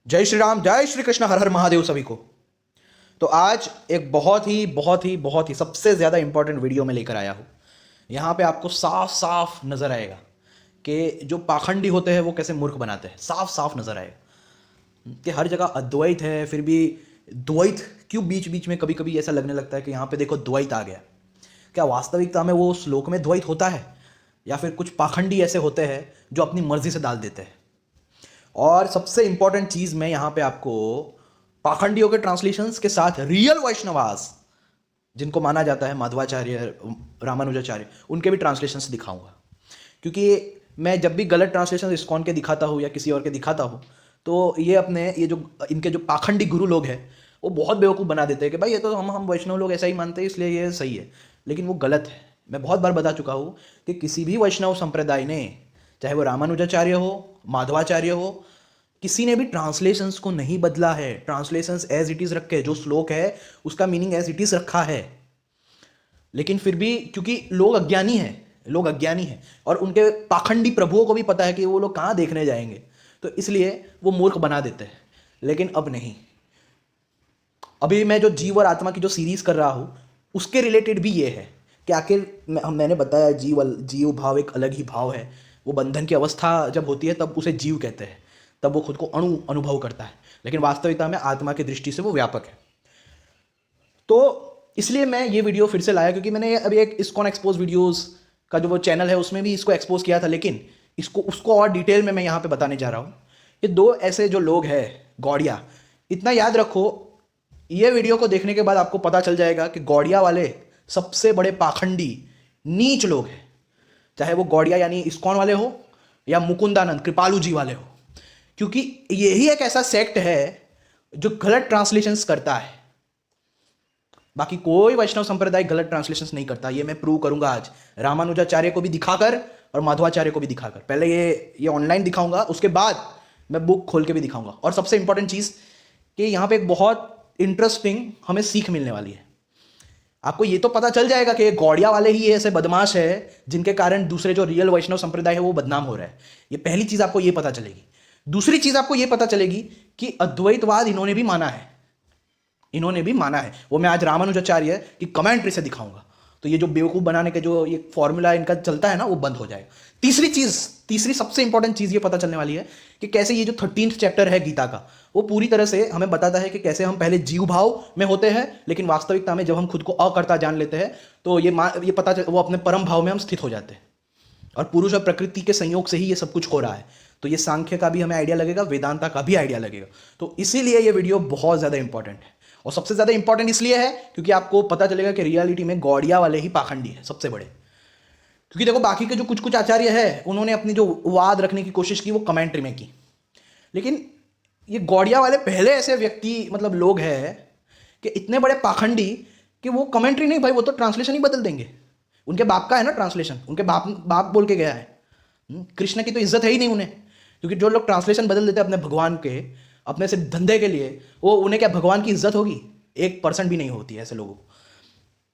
जय श्री राम, जय श्री कृष्ण, हर हर महादेव सभी को। तो आज एक बहुत ही सबसे ज़्यादा इंपॉर्टेंट वीडियो में लेकर आया हूँ। यहाँ पे आपको साफ साफ नज़र आएगा कि जो पाखंडी होते हैं वो कैसे मूर्ख बनाते हैं। साफ साफ नज़र आएगा कि हर जगह अद्वैत है, फिर भी द्वैत क्यों बीच बीच में कभी कभी ऐसा लगने लगता है कि यहाँ पे देखो द्वैत आ गया। क्या वास्तविकता में वो श्लोक में द्वैत होता है, या फिर कुछ पाखंडी ऐसे होते हैं जो अपनी मर्जी से डाल देते हैं। और सबसे इंपॉर्टेंट चीज़ मैं यहाँ पे आपको पाखंडियों के ट्रांसलेशंस के साथ रियल वैष्णवास जिनको माना जाता है माधवाचार्य, रामानुजाचार्य, उनके भी ट्रांसलेशंस दिखाऊंगा। क्योंकि मैं जब भी गलत ट्रांसलेशन इस्कॉन के दिखाता हूँ या किसी और के दिखाता हूँ तो ये जो इनके जो पाखंडी गुरु लोग हैं वो बहुत बेवकूफ़ बना देते हैं कि भाई ये तो हम वैष्णव लोग ऐसा ही मानते हैं इसलिए ये सही है, लेकिन वो गलत है। मैं बहुत बार बता चुका हूँ कि किसी भी वैष्णव संप्रदाय ने, चाहे वो रामानुजाचार्य हो, माधवाचार्य हो, किसी ने भी ट्रांसलेशंस को नहीं बदला है। ट्रांसलेशंस एज इट इज़ रखे, जो श्लोक है उसका मीनिंग एज इट इज़ रखा है। लेकिन फिर भी क्योंकि लोग अज्ञानी हैं और उनके पाखंडी प्रभुओं को भी पता है कि वो लोग कहाँ देखने जाएंगे, तो इसलिए वो मूर्ख बना देते हैं। लेकिन अब नहीं। अभी मैं जो जीव और आत्मा की जो सीरीज कर रहा हूँ उसके रिलेटेड भी ये है कि आखिर मैंने बताया जीव भाव एक अलग ही भाव है। वो बंधन की अवस्था जब होती है तब उसे जीव कहते हैं, तब वो खुद को अनुभव करता है, लेकिन वास्तविकता में आत्मा की दृष्टि से वो व्यापक है। तो इसलिए मैं ये वीडियो फिर से लाया क्योंकि मैंने अभी एक इस्कॉन एक्सपोज वीडियोस का जो वो चैनल है उसमें भी इसको एक्सपोज किया था, लेकिन उसको और डिटेल में मैं यहाँ पे बताने जा रहा हूँ। ये दो ऐसे जो लोग हैं गौड़िया, इतना याद रखो, ये वीडियो को देखने के बाद आपको पता चल जाएगा कि गौड़िया वाले सबसे बड़े पाखंडी नीच लोग हैं। चाहे वो गौड़िया यानी इस्कॉन वाले हो या मुकुंदानंद कृपालू जी वाले हो, क्योंकि यही एक ऐसा सेक्ट है जो गलत ट्रांसलेशंस करता है। बाकी कोई वैष्णव संप्रदाय गलत ट्रांसलेशंस नहीं करता। ये मैं प्रूव करूंगा आज, रामानुजाचार्य को भी दिखाकर और माधवाचार्य को भी दिखाकर। पहले ये ऑनलाइन दिखाऊंगा, उसके बाद मैं बुक खोल के भी दिखाऊंगा। और सबसे इंपॉर्टेंट चीज़ कि यहाँ पे एक बहुत इंटरेस्टिंग हमें सीख मिलने वाली है। आपको ये तो पता चल जाएगा कि गौड़िया वाले ही ऐसे बदमाश है जिनके कारण दूसरे जो रियल वैष्णव संप्रदाय है वो बदनाम हो रहा है। ये पहली चीज़ आपको ये पता चलेगी। दूसरी चीज़ आपको ये पता चलेगी कि अद्वैतवाद इन्होंने भी माना है। वो मैं आज रामानुजाचार्य की कमेंट्री से दिखाऊंगा। तो ये जो बेवकूफ़ बनाने के जो ये फॉर्मूला इनका चलता है ना, वो बंद हो जाएगा। तीसरी सबसे इंपॉर्टेंट चीज़ ये पता चलने वाली है कि कैसे ये जो 13th चैप्टर है गीता का, वो पूरी तरह से हमें बताता है कि कैसे हम पहले जीव भाव में होते हैं, लेकिन वास्तविकता में जब हम खुद को अकर्ता जान लेते हैं तो ये पता वो अपने परम भाव में हम स्थित हो जाते हैं। और पुरुष और प्रकृति के संयोग से ही ये सब कुछ हो रहा है। तो ये सांख्य का भी हमें आइडिया लगेगा, वेदांता का भी आइडिया लगेगा। तो इसीलिए ये वीडियो बहुत ज़्यादा इंपॉर्टेंट है। और सबसे ज़्यादा इंपॉर्टेंट इसलिए है क्योंकि आपको पता चलेगा कि रियलिटी में गौड़िया वाले ही पाखंडी है सबसे बड़े। क्योंकि देखो बाकी के जो कुछ आचार्य है उन्होंने अपनी जो वाद रखने की कोशिश की वो कमेंट्री में की, लेकिन ये गौड़िया वाले पहले ऐसे व्यक्ति मतलब लोग हैं कि इतने बड़े पाखंडी कि वो कमेंट्री नहीं, भाई वो तो ट्रांसलेशन ही बदल देंगे। उनके बाप का है ना ट्रांसलेशन, उनके बाप बोल के गया है। कृष्ण की तो इज्जत है ही नहीं उन्हें, क्योंकि जो लोग ट्रांसलेशन बदल देते हैं अपने भगवान के, अपने से धंधे के लिए, वो उन्हें क्या भगवान की इज्जत होगी? 1% भी नहीं होती है ऐसे लोगों को।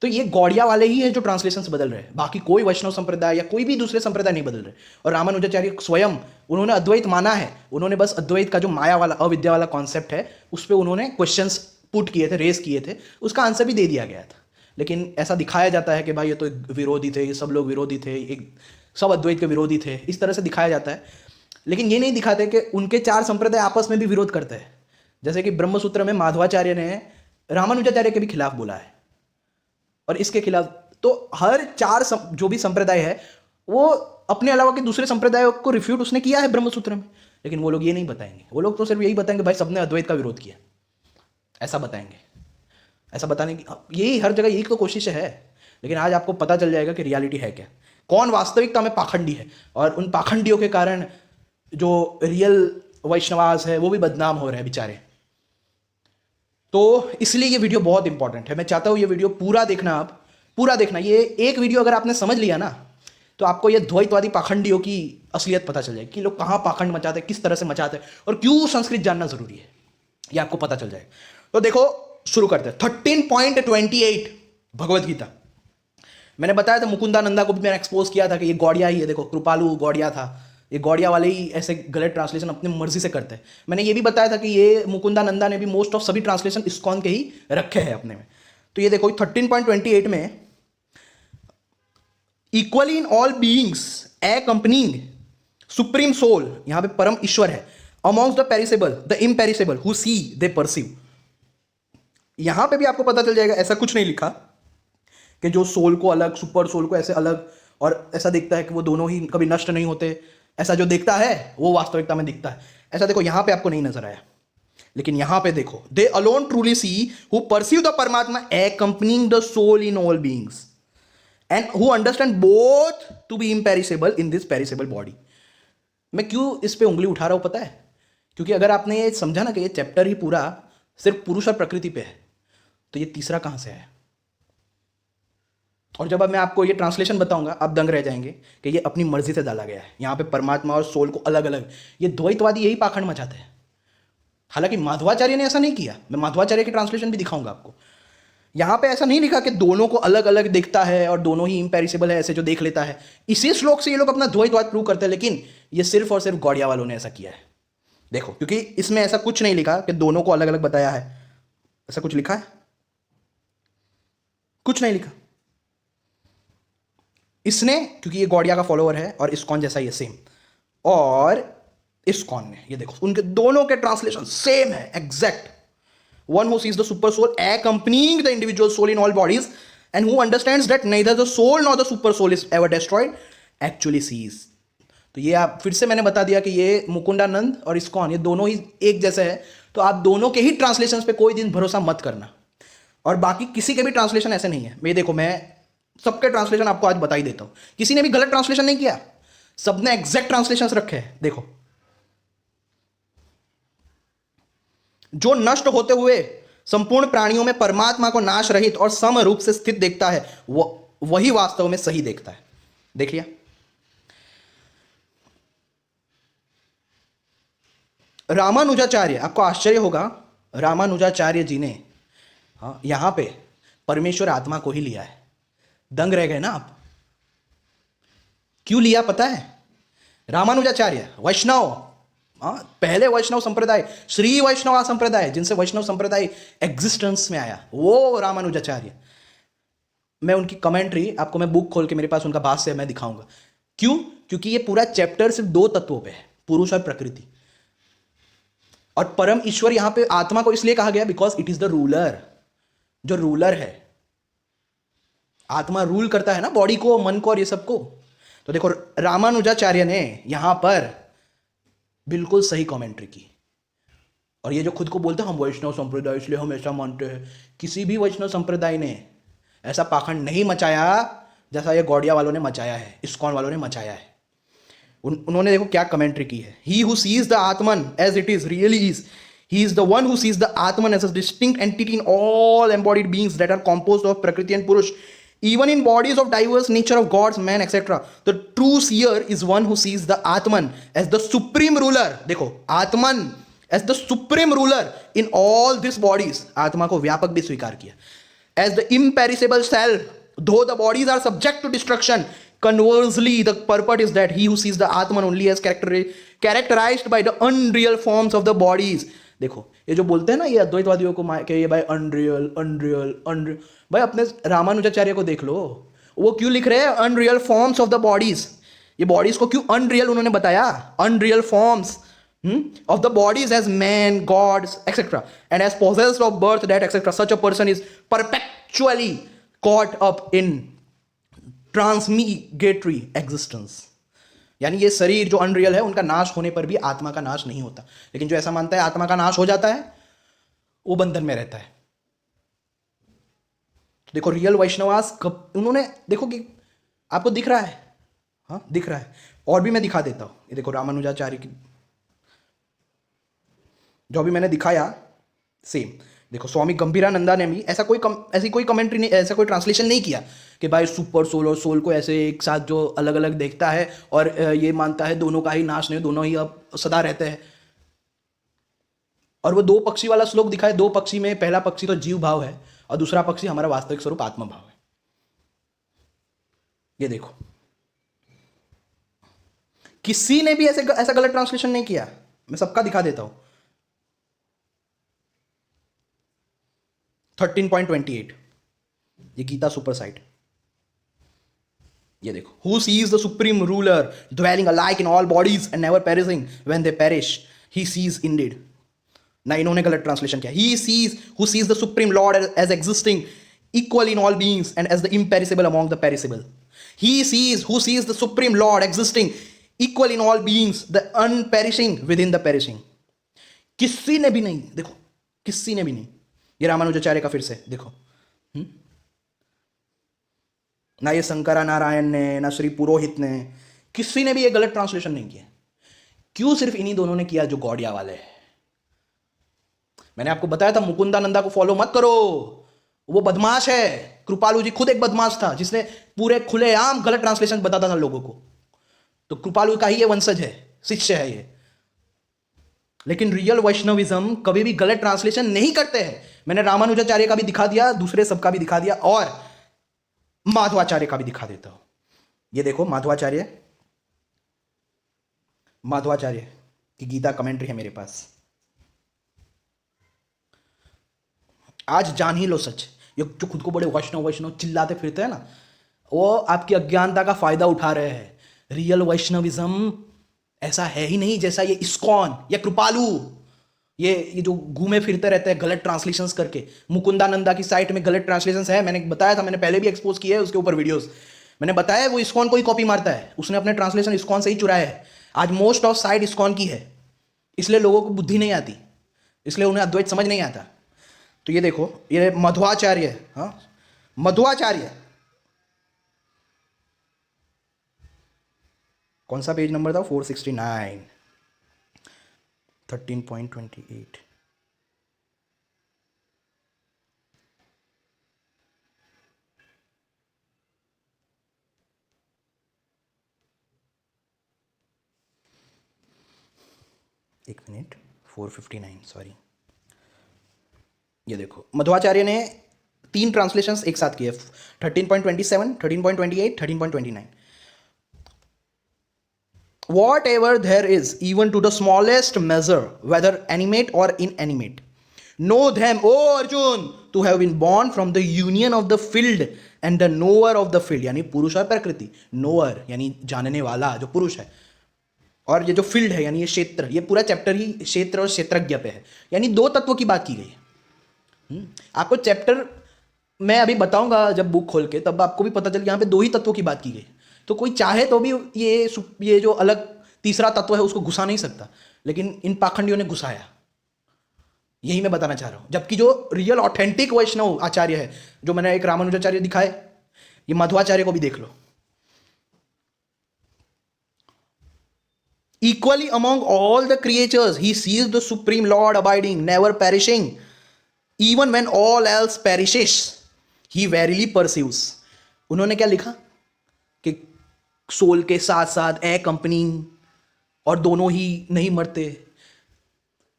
तो ये गौड़िया वाले ही है जो ट्रांसलेशंस बदल रहे हैं, बाकी कोई वैष्णव संप्रदाय या कोई भी दूसरे संप्रदाय नहीं बदल रहे। और रामानुजाचार्य स्वयं उन्होंने अद्वैत माना है, उन्होंने बस अद्वैत का जो माया वाला अविद्या वाला कॉन्सेप्ट है उस पर उन्होंने क्वेश्चंस पुट किए थे, रेस किए थे, उसका आंसर भी दे दिया गया था। लेकिन ऐसा दिखाया जाता है कि भाई ये तो विरोधी थे, ये सब लोग विरोधी थे, सब अद्वैत के विरोधी थे, इस तरह से दिखाया जाता है। लेकिन ये नहीं दिखाते कि उनके 4 संप्रदाय आपस में भी विरोध करते हैं। जैसे कि ब्रह्मसूत्र में माधवाचार्य ने रामानुजाचार्य के भी खिलाफ बोला है और इसके खिलाफ। तो हर 4 जो भी संप्रदाय है वो अपने अलावा के दूसरे संप्रदायों को रिफ्यूट उसने किया है ब्रह्मसूत्र में, लेकिन वो लोग ये नहीं बताएंगे। वो लोग तो सिर्फ यही बताएंगे भाई सबने अद्वैत का विरोध किया, ऐसा बताएंगे। ऐसा बताने की यही हर जगह यही तो कोशिश है। लेकिन आज आपको पता चल जाएगा कि रियलिटी है क्या, कौन वास्तविकता में पाखंडी है। और उन पाखंडियों के कारण जो रियल वैष्णवास है वो भी बदनाम हो रहे हैं बेचारे। तो इसलिए ये वीडियो बहुत इंपॉर्टेंट है। मैं चाहता हूँ ये वीडियो पूरा देखना, आप पूरा देखना। ये एक वीडियो अगर आपने समझ लिया ना तो आपको ये द्वैतवादी पाखंडियों की असलियत पता चल जाएगी कि लोग कहाँ पाखंड मचाते हैं, किस तरह से मचाते हैं और क्यों संस्कृत जानना जरूरी है, ये आपको पता चल जाएगा। तो देखो शुरू करते हैं। 13.28 भगवद गीता। मैंने बताया था मुकुंदानंदा को भी मैंने एक्सपोज किया था कि ये गौड़िया ही है। देखो कृपालू गौड़िया था, ये गौड़िया वाले ही ऐसे गलत ट्रांसलेशन अपनी मर्जी से करते हैं। मैंने ये भी बताया था कि ये मुकुंदानंदा ने भी मोस्ट ऑफ सभी ट्रांसलेशन इस्कॉन के ही रखे हैं अपने में। तो ये देखो 13.28 में equally in all beings accompanying supreme soul, यहां पे परम ईश्वर है, amongst the perishable the imperishable who see they perceive. यहां पे भी आपको पता चल जाएगा, ऐसा कुछ नहीं लिखा कि जो सोल को अलग, सुपर सोल को ऐसे अलग, और ऐसा दिखता है कि वो दोनों ही कभी नष्ट नहीं होते, ऐसा जो दिखता है वो वास्तविकता में दिखता है, ऐसा देखो यहां पे आपको नहीं नजर आया। लेकिन यहां पे देखो, they alone truly see who perceive the Paramatma accompanying the soul in all beings and who understand both to be imperishable in this perishable body. मैं क्यों इस पे उंगली उठा रहा हूं पता है? क्योंकि अगर आपने ये समझा ना कि ये चैप्टर ही पूरा सिर्फ पुरुष और प्रकृति पे है, तो ये तीसरा कहां से है? और जब अब मैं आपको ये ट्रांसलेशन बताऊंगा, आप दंग रह जाएंगे कि ये अपनी मर्जी से डाला गया है, यहां पे परमात्मा और सोल को अलग अलग। ये द्वैतवादी यही पाखंड मचाते हैं। हालांकि माधवाचार्य ने ऐसा नहीं किया, मैं माधवाचार्य की ट्रांसलेशन भी दिखाऊंगा आपको। यहां पे ऐसा नहीं लिखा कि दोनों को अलग अलग दिखता है और दोनों ही इम्पेरिसेबल है, ऐसे जो देख लेता है। इसी श्लोक से ये लोग अपना द्वैतवाद प्रूव करते हैं, लेकिन ये सिर्फ और सिर्फ गौड़िया वालों ने ऐसा किया है। देखो, क्योंकि इसमें ऐसा कुछ नहीं लिखा कि दोनों को अलग अलग बताया है। ऐसा कुछ लिखा है? कुछ नहीं लिखा। इसने, क्योंकि ये गौड़िया का फॉलोअर है और इस्कॉन जैसा ही है सेम, और इस्कॉन ने, ये देखो उनके दोनों के ट्रांसलेशन सेम है, exact. One who sees the super soul accompanying the individual soul in all bodies and who understands that neither the soul nor the super soul is ever destroyed actually sees। तो ये आप फिर से मैंने बता दिया कि ये मुकुंदानंद और इस्कॉन ये दोनों ही एक जैसे है। तो आप दोनों के ही ट्रांसलेशंस पे कोई दिन भरोसा मत करना, और बाकी किसी के भी ट्रांसलेशन ऐसे नहीं है। मैं देखो, मैं सबके ट्रांसलेशन आपको आज बता ही देता हूं, किसी ने भी गलत ट्रांसलेशन नहीं किया, सबने एग्जैक्ट ट्रांसलेशन रखे हैं। देखो, जो नष्ट होते हुए संपूर्ण प्राणियों में परमात्मा को नाश रहित और सम रूप से स्थित देखता है, वही वास्तव में सही देखता है। देख लिया? रामानुजाचार्य, आपको आश्चर्य होगा, रामानुजाचार्य जी ने यहां पे परमेश्वर आत्मा को ही लिया है। दंग रह गए ना आप? क्यों लिया पता है? रामानुजाचार्य वैष्णव, पहले वैष्णव संप्रदाय, श्री वैष्णव संप्रदाय, जिनसे वैष्णव संप्रदाय एग्जिस्टेंस में आया, वो रामानुजाचार्य। मैं उनकी कमेंट्री आपको, मैं बुक खोल के मेरे पास उनका भाष्य है, मैं दिखाऊंगा। क्यों? क्योंकि ये पूरा चैप्टर सिर्फ दो तत्वों पे है, पुरुष और प्रकृति। और परम ईश्वर यहां पे आत्मा को इसलिए कहा गया because it is the ruler, जो रूलर है। आत्मा रूल करता है ना बॉडी को, मन को और ये सबको। तो देखो, रामानुजाचार्य ने यहां पर बिल्कुल सही कमेंट्री की। और ये जो खुद को बोलते हैं हम वैष्णव संप्रदाय इसलिए हम ऐसा मानते हैं, किसी भी वैष्णव संप्रदाय ने ऐसा पाखंड नहीं मचाया जैसा ये गौड़िया वालों ने मचाया है, इस्कॉन वालों ने मचाया है। उन्होंने देखो क्या कमेंट्री की है। He who sees the Atman as it is really is, he is the one who sees the Atman as a distinct entity in all embodied beings that are composed of prakriti and purusha, even in bodies of diverse nature of gods, man, etc. The true seer is one who sees the Atman as the supreme ruler. देखो, Atman as the supreme ruler in all these bodies. आत्मा को व्यापक भी स्वीकार किया। As the imperishable self, though the bodies are subject to destruction, conversely, the purport is that he who sees the Atman only as characterized by the unreal forms of the bodies. देखो, ये जो बोलते हैं ना ये अद्वैतवादियों को कि ये भाई अनरियल अनरियल अनरियल, भाई अपने रामानुजाचार्य को देख लो, वो क्यों लिख रहे हैं unreal forms of the bodies. ये बॉडीज को क्यों अनरियल उन्होंने बताया, unreal forms of the bodies as man, gods etcetera, and as possessed of birth that etcetera, such a person is perpetually caught up in transmigratory existence. यानी ये शरीर जो unreal है, उनका नाश होने पर भी आत्मा का नाश नहीं होता। लेकिन जो ऐसा मानता है आत्मा का नाश हो जाता है, वो बंधन में रहता है। तो देखो, रियल वैष्णवास कब उन्होंने, देखो कि आपको दिख रहा है, हाँ दिख रहा है, और भी मैं दिखा देता हूं। ये देखो रामानुजाचार्य की जो भी मैंने दिखाया सेम। देखो, स्वामी गंभीरानंदा ने भी ऐसी कोई कमेंट्री नहीं, ऐसा कोई ट्रांसलेशन नहीं किया कि भाई सुपर सोल और सोल को ऐसे एक साथ जो अलग अलग देखता है और ये मानता है दोनों का ही नाश नहीं, दोनों ही अब सदा रहते हैं। और वो दो पक्षी वाला श्लोक दिखाए, दो पक्षी में पहला पक्षी तो जीव भाव है और दूसरा पक्षी हमारा वास्तविक स्वरूप आत्मा भाव है। ये देखो, किसी ने भी ऐसे ऐसा गलत ट्रांसलेशन नहीं किया। मैं सबका दिखा देता हूं। 13.28 ये गीता सुपर साइट, ये देखो, who sees the supreme ruler dwelling alike in all bodies and never perishing when they perish, he sees indeed. ना इन्होंने गलत ट्रांसलेशन किया, he sees who sees the supreme lord as existing equal in all beings and as the imperishable among the perishable. He sees who sees the supreme lord existing equal in all beings the unperishing within the perishing. किसी ने भी नहीं, देखो किसी ने भी नहीं। ये रामानुजाचार्य का फिर से देखो, ना ये शंकरा नारायण ने, ना श्री पुरोहित ने, किसी ने भी ये गलत ट्रांसलेशन नहीं किया। क्यों सिर्फ इन्हीं दोनों ने किया जो गौड़िया वाले हैं। मैंने आपको बताया था मुकुंदानंदा को फॉलो मत करो, वो बदमाश है। कृपालु जी खुद एक बदमाश था जिसने पूरे खुलेआम गलत ट्रांसलेशन बताता था लोगों को। तो कृपालु का ही ये वंशज है, शिष्य है ये। लेकिन रियल वैष्णविज्म कभी भी गलत ट्रांसलेशन नहीं करते हैं। मैंने रामानुजाचार्य का भी दिखा दिया, दूसरे सबका भी दिखा दिया, और माधवाचार्य का भी दिखा देता हूं। ये देखो माधवाचार्य की गीता कमेंट्री है मेरे पास। आज जान ही लो सच। ये जो खुद को बड़े वैष्णव चिल्लाते फिरते हैं ना, वो आपकी अज्ञानता का फायदा उठा रहे हैं। रियल वैष्णविज्म ऐसा है ही नहीं जैसा ये इस्कॉन या कृपालु, ये जो घूमे फिरते रहते हैं गलत ट्रांसलेशंस करके। मुकुंदानंदा की साइट में गलत ट्रांसलेशंस है, मैंने बताया था, मैंने पहले भी एक्सपोज किया है उसके ऊपर वीडियोस। मैंने बताया वो इस्कॉन को ही कॉपी मारता है, उसने अपने ट्रांसलेशन इस्कॉन से ही चुराया है। आज मोस्ट ऑफ साइट इस्कॉन की है, इसलिए लोगों को बुद्धि नहीं आती, इसलिए उन्हें अद्वैत समझ नहीं आता। तो ये देखो, ये मध्वाचार्य, हाँ मध्वाचार्य, कौन सा पेज नंबर था? 469, 13.28। एक मिनट, 459, सॉरी। ये देखो मध्वाचार्य ने 3 ट्रांसलेशंस एक साथ किए, 13.27, 13.28, 13.29। Whatever there is, even to the smallest measure, whether animate or inanimate, know them, O Arjun, to have been born from the union of the field and the knower of the field, यानी पुरुष और प्रकृति। knower यानी जानने वाला, जो पुरुष है, और ये जो फील्ड है यानी ये क्षेत्र। ये पूरा चैप्टर ही क्षेत्र और क्षेत्रज्ञ पे है, यानी 2 तत्वों की बात की गई है। आपको चैप्टर मैं अभी बताऊंगा जब बुक खोल के, तब आपको भी पता चल यहाँ पे 2 ही तत्वों की बात की गई। तो कोई चाहे तो भी ये जो अलग तीसरा तत्व है उसको घुसा नहीं सकता, लेकिन इन पाखंडियों ने घुसाया। यही मैं बताना चाह रहा हूं। जबकि जो रियल ऑथेंटिक वैष्णव आचार्य है, जो मैंने एक रामानुजाचार्य दिखाए, ये मध्वाचार्य को भी देख लो। Equally among all the creatures, he sees the supreme Lord abiding, never perishing. Even when all else perishes, he verily pursues. उन्होंने क्या लिखा कि सोल के साथ साथ accompanying, और दोनों ही नहीं मरते।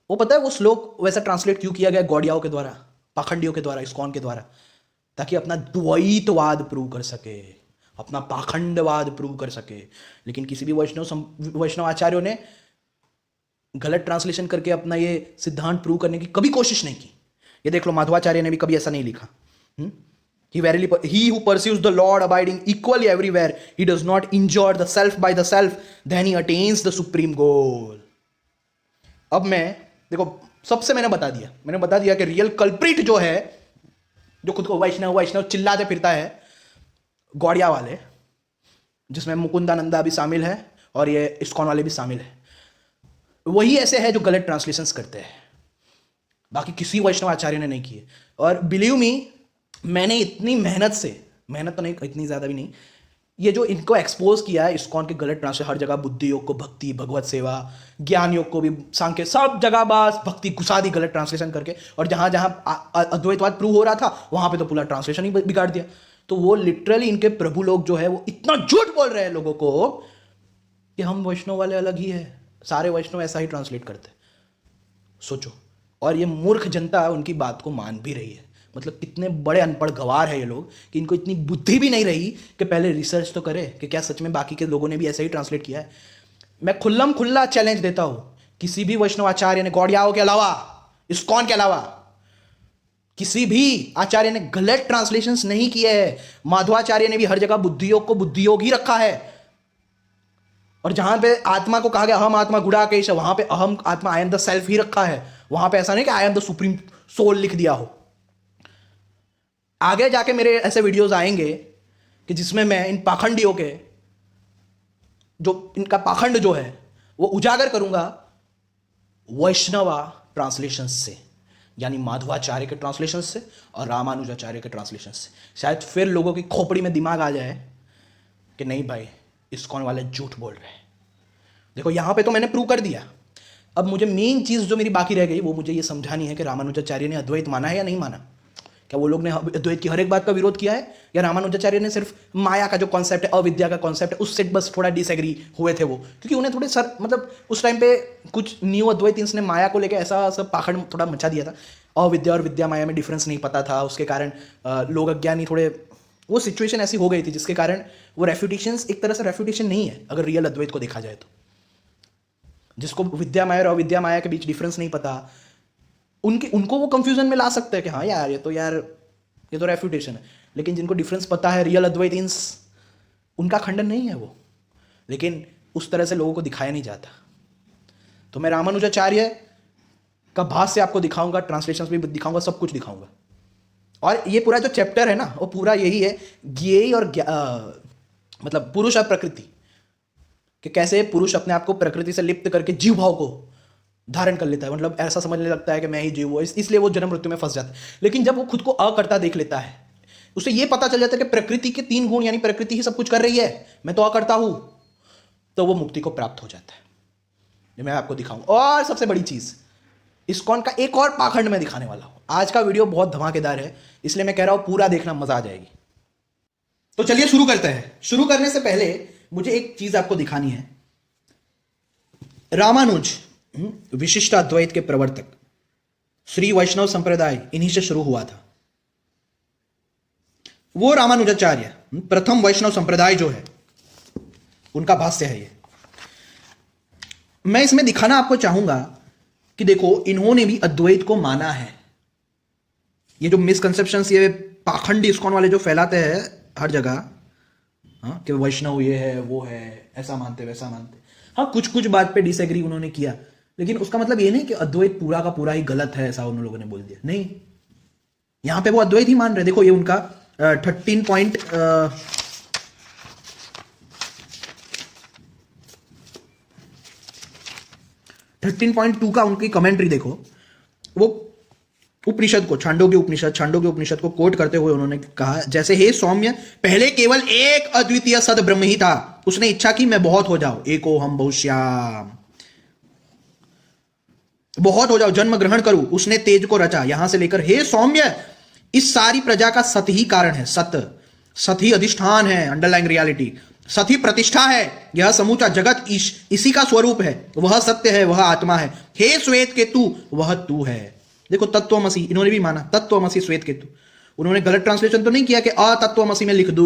वो पता है वो श्लोक वैसा ट्रांसलेट क्यों किया गया गौड़ियाओं के द्वारा, पाखंडियों के द्वारा, इस्कॉन के द्वारा, ताकि अपना द्वैतवाद प्रूव कर सके, अपना पाखंडवाद प्रूव कर सके। लेकिन किसी भी वैष्णव आचार्यों ने गलत ट्रांसलेशन करके अपना ये सिद्धांत प्रूव करने की कभी कोशिश नहीं की। ये देख लो माधवाचार्य ने भी कभी ऐसा नहीं लिखा। He who pursues the Lord abiding equally everywhere, he does not injure the self by the self, then he attains the supreme goal. अब मैं देखो, सबसे मैंने बता दिया कि रियल कल्प्रिट जो है, जो खुद को वैष्णव चिल्लाते फिरता है, गौड़िया वाले, जिसमें मुकुंदानंदा भी शामिल है और ये इस्कॉन वाले भी शामिल है, वही ऐसे है जो गलत ट्रांसलेशंस करते हैं। बाकी किसी वैष्णव आचार्य ने नहीं किए। और बिलीव मी, मैंने इतनी मेहनत तो नहीं, इतनी ज़्यादा भी नहीं, ये जो इनको एक्सपोज किया है इस्कॉन के गलत ट्रांसलेशन, हर जगह बुद्धि योग को भक्ति, भगवत सेवा, ज्ञान योग को भी सांख्य, सब जगह बस भक्ति घुसा दी गलत ट्रांसलेशन करके। और जहाँ जहाँ अद्वैतवाद प्रूव हो रहा था वहाँ पे तो पूरा ट्रांसलेशन ही बिगाड़ दिया। तो वो लिटरली इनके प्रभु लोग जो है वो इतना झूठ बोल रहे हैं लोगों को कि हम वैष्णव वाले अलग ही है, सारे वैष्णव ऐसा ही ट्रांसलेट करते। सोचो, और ये मूर्ख जनता उनकी बात को मान भी रही है। मतलब कितने बड़े अनपढ़ गवार है ये लोग कि इनको इतनी बुद्धि भी नहीं रही कि पहले रिसर्च तो करे कि क्या सच में बाकी के लोगों ने भी ऐसा ही ट्रांसलेट किया है। मैं खुल्लम खुल्ला चैलेंज देता हूं, किसी भी वैष्णवाचार्य ने, गौड़ियाओं के अलावा, इस्कॉन के अलावा किसी भी आचार्य ने गलत ट्रांसलेशंस नहीं किए हैं। माधवाचार्य ने भी हर जगह बुद्धियोग को बुद्धियोग ही रखा है, और जहां पे आत्मा को कहा गया अहम आत्मा गुड़ाकेश, वहां पे अहम आत्मा आई एम द सेल्फ ही रखा है। वहां पे ऐसा नहीं कि I am the supreme soul लिख दिया हो। आगे जाके मेरे ऐसे वीडियोस आएंगे कि जिसमें मैं इन पाखंडियों के जो इनका पाखंड जो है वो उजागर करूंगा वैष्णवा ट्रांसलेशन से, यानी माधवाचार्य के ट्रांसलेशन से और रामानुजाचार्य के ट्रांसलेशन से। शायद फिर लोगों की खोपड़ी में दिमाग आ जाए कि नहीं भाई, इस्कॉन वाले झूठ बोल रहे हैं। देखो यहां पे तो मैंने प्रूव कर दिया। अब मुझे मेन चीज जो मेरी बाकी रह गई वो मुझे ये समझानी है कि रामानुजाचार्य ने अद्वैत माना है या नहीं माना। क्या वो लोग ने अद्वैत की हर एक बात का विरोध किया है, या रामानुजाचार्य ने सिर्फ माया का जो कॉन्सेप्ट है, अविद्या का कॉन्सेप्ट है, उससे बस थोड़ा डिसएग्री हुए थे वो, क्योंकि उन्हें थोड़े सर मतलब उस टाइम पे कुछ न्यू अद्वैतियंस ने माया को लेकर ऐसा सब पाखंड थोड़ा मचा दिया था। अविद्या और विद्या माया में डिफरेंस नहीं पता था, उसके कारण लोग अज्ञानी थोड़े, वो सिचुएशन ऐसी हो गई थी जिसके कारण वो रेफ्यूटेशंस एक तरह से रेफ्यूटेशन नहीं है अगर रियल अद्वैत को देखा जाए तो। जिसको विद्या माया और अविद्या माया के बीच डिफरेंस नहीं पता, उनको वो कंफ्यूजन में ला सकते हैं कि हाँ यार ये तो रेफ्यूटेशन है। लेकिन जिनको डिफरेंस पता है, रियल अद्वैतियंस, उनका खंडन नहीं है वो, लेकिन उस तरह से लोगों को दिखाया नहीं जाता। तो मैं रामानुजाचार्य का भाष्य आपको दिखाऊंगा, ट्रांसलेशंस भी दिखाऊंगा, सब कुछ दिखाऊंगा। और ये पूरा जो चैप्टर है ना वो पूरा यही है, ज्ञेय और मतलब पुरुष और प्रकृति, कि कैसे पुरुष अपने आप को प्रकृति से लिप्त करके जीव भाव को धारण कर लेता है। मतलब ऐसा समझने लगता है कि मैं ही जीव हूं, इसलिए वो जन्म मृत्यु में फंस जाता है। लेकिन जब वो खुद को अकर्ता देख लेता है, उसे ये पता चल जाता है कि प्रकृति के 3 गुण, यानी प्रकृति ही सब कुछ कर रही है, मैं तो अकर्ता हूं, तो वो मुक्ति को प्राप्त हो जाता है। ये मैं आपको दिखाऊंगा। और सबसे बड़ी चीज, इस्कॉन का एक और पाखंड मैं दिखाने वाला हूं। आज का वीडियो बहुत धमाकेदार है, इसलिए मैं कह रहा हूं पूरा देखना, मजा आ जाएगी। तो चलिए शुरू करते हैं। शुरू करने से पहले मुझे एक चीज आपको दिखानी है। रामानुज विशिष्ट अद्वैत के प्रवर्तक, श्री वैष्णव संप्रदाय इन्हीं से शुरू हुआ था। वो रामानुजाचार्य प्रथम वैष्णव संप्रदाय जो है उनका भाष्य है ये। मैं इसमें दिखाना आपको चाहूंगा कि देखो इन्होंने भी अद्वैत को माना है। ये जो मिसकंसेप्शंस, ये पाखंडी इस्कॉन वाले जो फैलाते हैं हर जगह, हाँ, कि वैष्णव ये है वो है, ऐसा मानते वैसा मानते। हाँ, कुछ कुछ बात पे डिसएग्री उन्होंने किया, लेकिन उसका मतलब ये नहीं कि अद्वैत पूरा का पूरा ही गलत है, ऐसा उन लोगों ने बोल दिया। नहीं, यहां पे वो अद्वैत ही मान रहे। देखो ये उनका 13.2 का उनकी कमेंट्री देखो। वो उपनिषद को, छांडोग्य उपनिषद को कोट करते हुए उन्होंने कहा, जैसे हे सौम्य, पहले केवल एक अद्वितीय सद ब्रह्म ही था, उसने इच्छा की मैं बहुत हो जाऊं, एको हम बहुश्याम, बहुत हो जाओ, जन्म ग्रहण करूं, उसने तेज को रचा। यहां से लेकर हे सौम्य, इस सारी प्रजा का सत ही कारण है, सत ही अधिष्ठान है, अंडरलाइंग रियलिटी, सत ही प्रतिष्ठा है, यह समूचा जगत इसी का स्वरूप है, वह सत्य है, वह आत्मा है, हे श्वेत केतु, वह तू है। देखो तत्वमसी इन्होंने भी माना, तत्वमसी श्वेत केतु। उन्होंने गलत ट्रांसलेशन तो नहीं किया कि अतत्वमसी में लिख दू,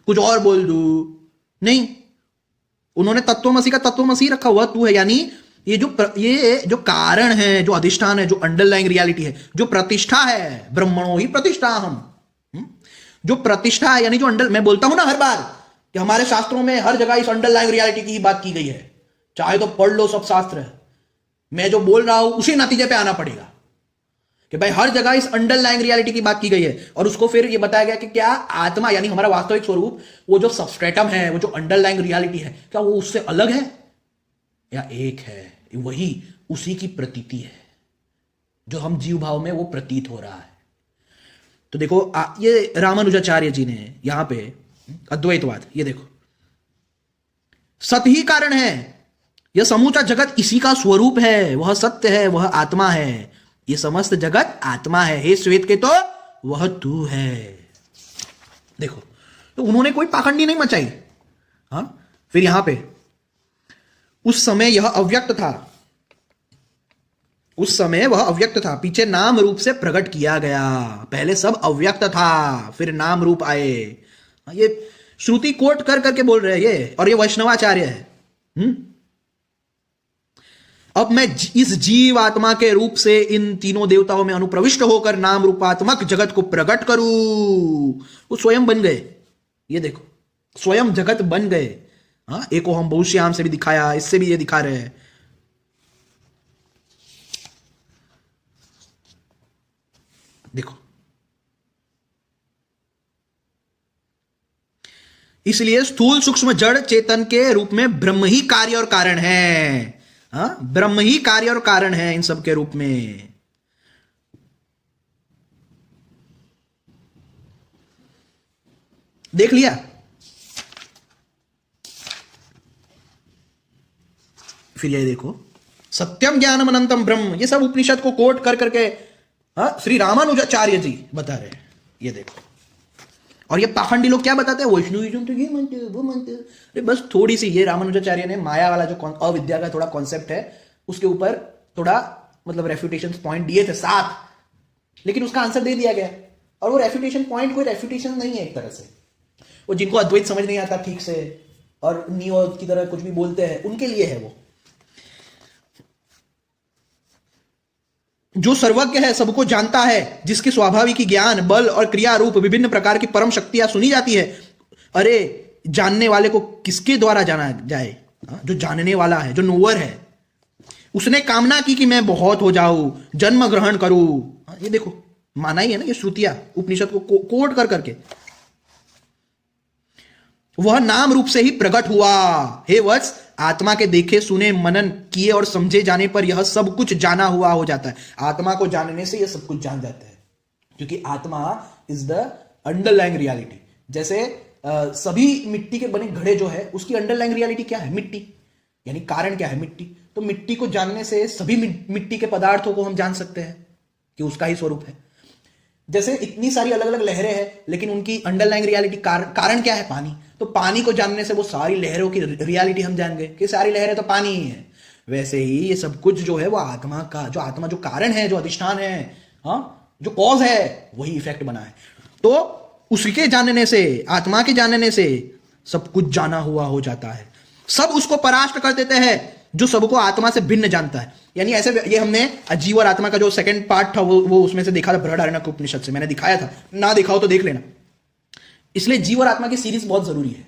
कुछ और बोल दू, नहीं, उन्होंने तत्वमसी का तत्वमसी रखा, हुआ तू है। यानी ये जो कारण है, जो अधिष्ठान है, जो अंडरलाइंग रियलिटी है, जो प्रतिष्ठा है, ब्रह्मणो ही प्रतिष्ठा हम, जो प्रतिष्ठा है, यानी जो मैं बोलता हूं ना हर बार कि हमारे शास्त्रों में हर जगह इस अंडरलाइंग रियलिटी की ही बात की गई है। चाहे तो पढ़ लो सब शास्त्र, मैं जो बोल रहा हूं उसी नतीजे पे आना पड़ेगा कि भाई हर जगह इस अंडरलाइंग रियलिटी की बात की गई है। और उसको फिर ये बताया गया कि क्या आत्मा, यानी हमारा वास्तविक स्वरूप, वो जो सबस्ट्रेटम है, वो जो अंडरलाइंग रियलिटी है, क्या वो उससे अलग है या एक है? वही उसी की प्रतीति है जो हम जीव भाव में वो प्रतीत हो रहा है। तो देखो ये रामानुजाचार्य जी ने यहां पे अद्वैतवाद, ये देखो, सत ही कारण है, यह समूचा जगत इसी का स्वरूप है, वह सत्य है, वह आत्मा है, ये समस्त जगत आत्मा है, हे श्वेत के तो वह तू है। देखो, तो उन्होंने कोई पाखंडी नहीं मचाई। हाँ, फिर यहां पे उस समय यह अव्यक्त था, उस समय वह अव्यक्त था, पीछे नाम रूप से प्रकट किया गया। पहले सब अव्यक्त था, फिर नाम रूप आए। ये श्रुति कोट कर करके बोल रहे हैं ये, और ये वैष्णवाचार्य है। अब मैं इस जीव आत्मा के रूप से इन तीनों देवताओं में अनुप्रविष्ट होकर नाम रूपात्मक जगत को प्रकट करूं। वो स्वयं बन गए, ये देखो स्वयं जगत बन गए। हाँ, एको हम बहुश्याम से भी दिखाया, इससे भी ये दिखा रहे हैं। देखो, इसलिए स्थूल सूक्ष्म जड़ चेतन के रूप में ब्रह्म ही कार्य और कारण है। हाँ, ब्रह्म ही कार्य और कारण है इन सब के रूप में। देख लिया? फिर ये देखो, सत्यम ज्ञानम अनंतम ब्रह्म, ये सब उपनिषद को कोट कर करके श्री रामानुजाचार्य जी बता रहे हैं। ये देखो, और ये पाखंडी लोग क्या बताते हैं, वैष्णविज्म तो ये मानते हैं, वो मानते हैं। अरे बस थोड़ी सी ये रामानुजाचार्य ने माया वाला जो अविद्या का थोड़ा कॉन्सेप्ट है उसके ऊपर थोड़ा मतलब रेफ्यूटेशन पॉइंट दिए थे 7, लेकिन उसका आंसर दे दिया गया। और वो रेफ्यूटेशन पॉइंट कोई रेफ्यूटेशन नहीं है एक तरह से। वो जिनको अद्वैत समझ नहीं आता ठीक से और नियो की तरह कुछ भी बोलते हैं, उनके लिए है वो। जो सर्वज्ञ है, सबको जानता है, जिसके स्वाभाविक ज्ञान बल और क्रिया रूप विभिन्न प्रकार की परम शक्तियां सुनी जाती है। अरे जानने वाले को किसके द्वारा जाना जाए? जो जानने वाला है, जो नोवर है, उसने कामना की कि मैं बहुत हो जाऊं, जन्म ग्रहण करूं। ये देखो माना ही है ना, ये श्रुतियां उपनिषद को कोट कर करके। वह नाम रूप से ही प्रकट हुआ। हे वत्स, आत्मा के देखे सुने मनन किए और समझे जाने पर यह सब कुछ जाना हुआ हो जाता है। आत्मा को जानने से यह सब कुछ जान जाता है, क्योंकि आत्मा इज द अंडरलाइंग रियलिटी। जैसे सभी मिट्टी के बने घड़े जो है, उसकी अंडरलाइंग रियलिटी क्या है? मिट्टी, यानी कारण क्या है? मिट्टी। तो मिट्टी को जानने से सभी मिट्टी के पदार्थों को हम जान सकते हैं कि उसका ही स्वरूप है। जैसे इतनी सारी अलग अलग लहरें हैं, लेकिन उनकी अंडरलाइंग रियलिटी कारण क्या है? पानी। तो पानी को जानने से वो सारी लहरों की रियलिटी हम जान गए कि सारी लहरें तो पानी ही है। वैसे ही ये सब कुछ जो है वो आत्मा का, जो आत्मा जो कारण है, जो अधिष्ठान है, हाँ, जो कॉज है, वही इफेक्ट बना है। तो उसके जानने से, आत्मा के जानने से सब कुछ जाना हुआ हो जाता है। सब उसको परास्त कर देते हैं जो सबको आत्मा से भिन्न जानता है। यानी ऐसे, ये हमने जीव और आत्मा का जो सेकंड पार्ट था वो उसमें से देखा था, बृहदारण्यक उपनिषद से मैंने दिखाया था। ना दिखाओ तो देख लेना। इसलिए जीव और आत्मा की सीरीज बहुत जरूरी है,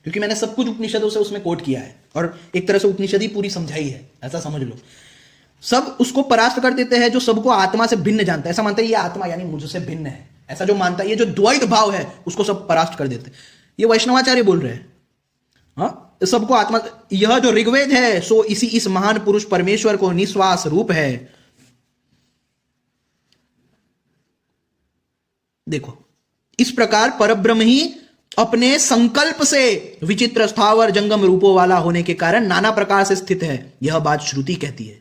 क्योंकि मैंने सब कुछ उपनिषदों से उसमें कोट किया है और एक तरह से उपनिषद ही पूरी समझाई है, ऐसा समझ लो। सब उसको परास्त कर देते हैं जो सबको आत्मा से भिन्न जानता है। ऐसा मानता है ये आत्मा यानी मुझसे भिन्न है, ऐसा जो मानता है, ये जो द्वैत भाव है उसको सब परास्त कर देते हैं। ये वैष्णवाचार्य बोल रहे हैं। हाँ, सबको आत्मा, यह जो ऋग्वेद है सो इस महान पुरुष परमेश्वर को निश्वास रूप है। देखो, इस प्रकार परब्रह्म ही अपने संकल्प से विचित्र स्थावर जंगम रूपों वाला होने के कारण नाना प्रकार से स्थित है। यह बात श्रुति कहती है।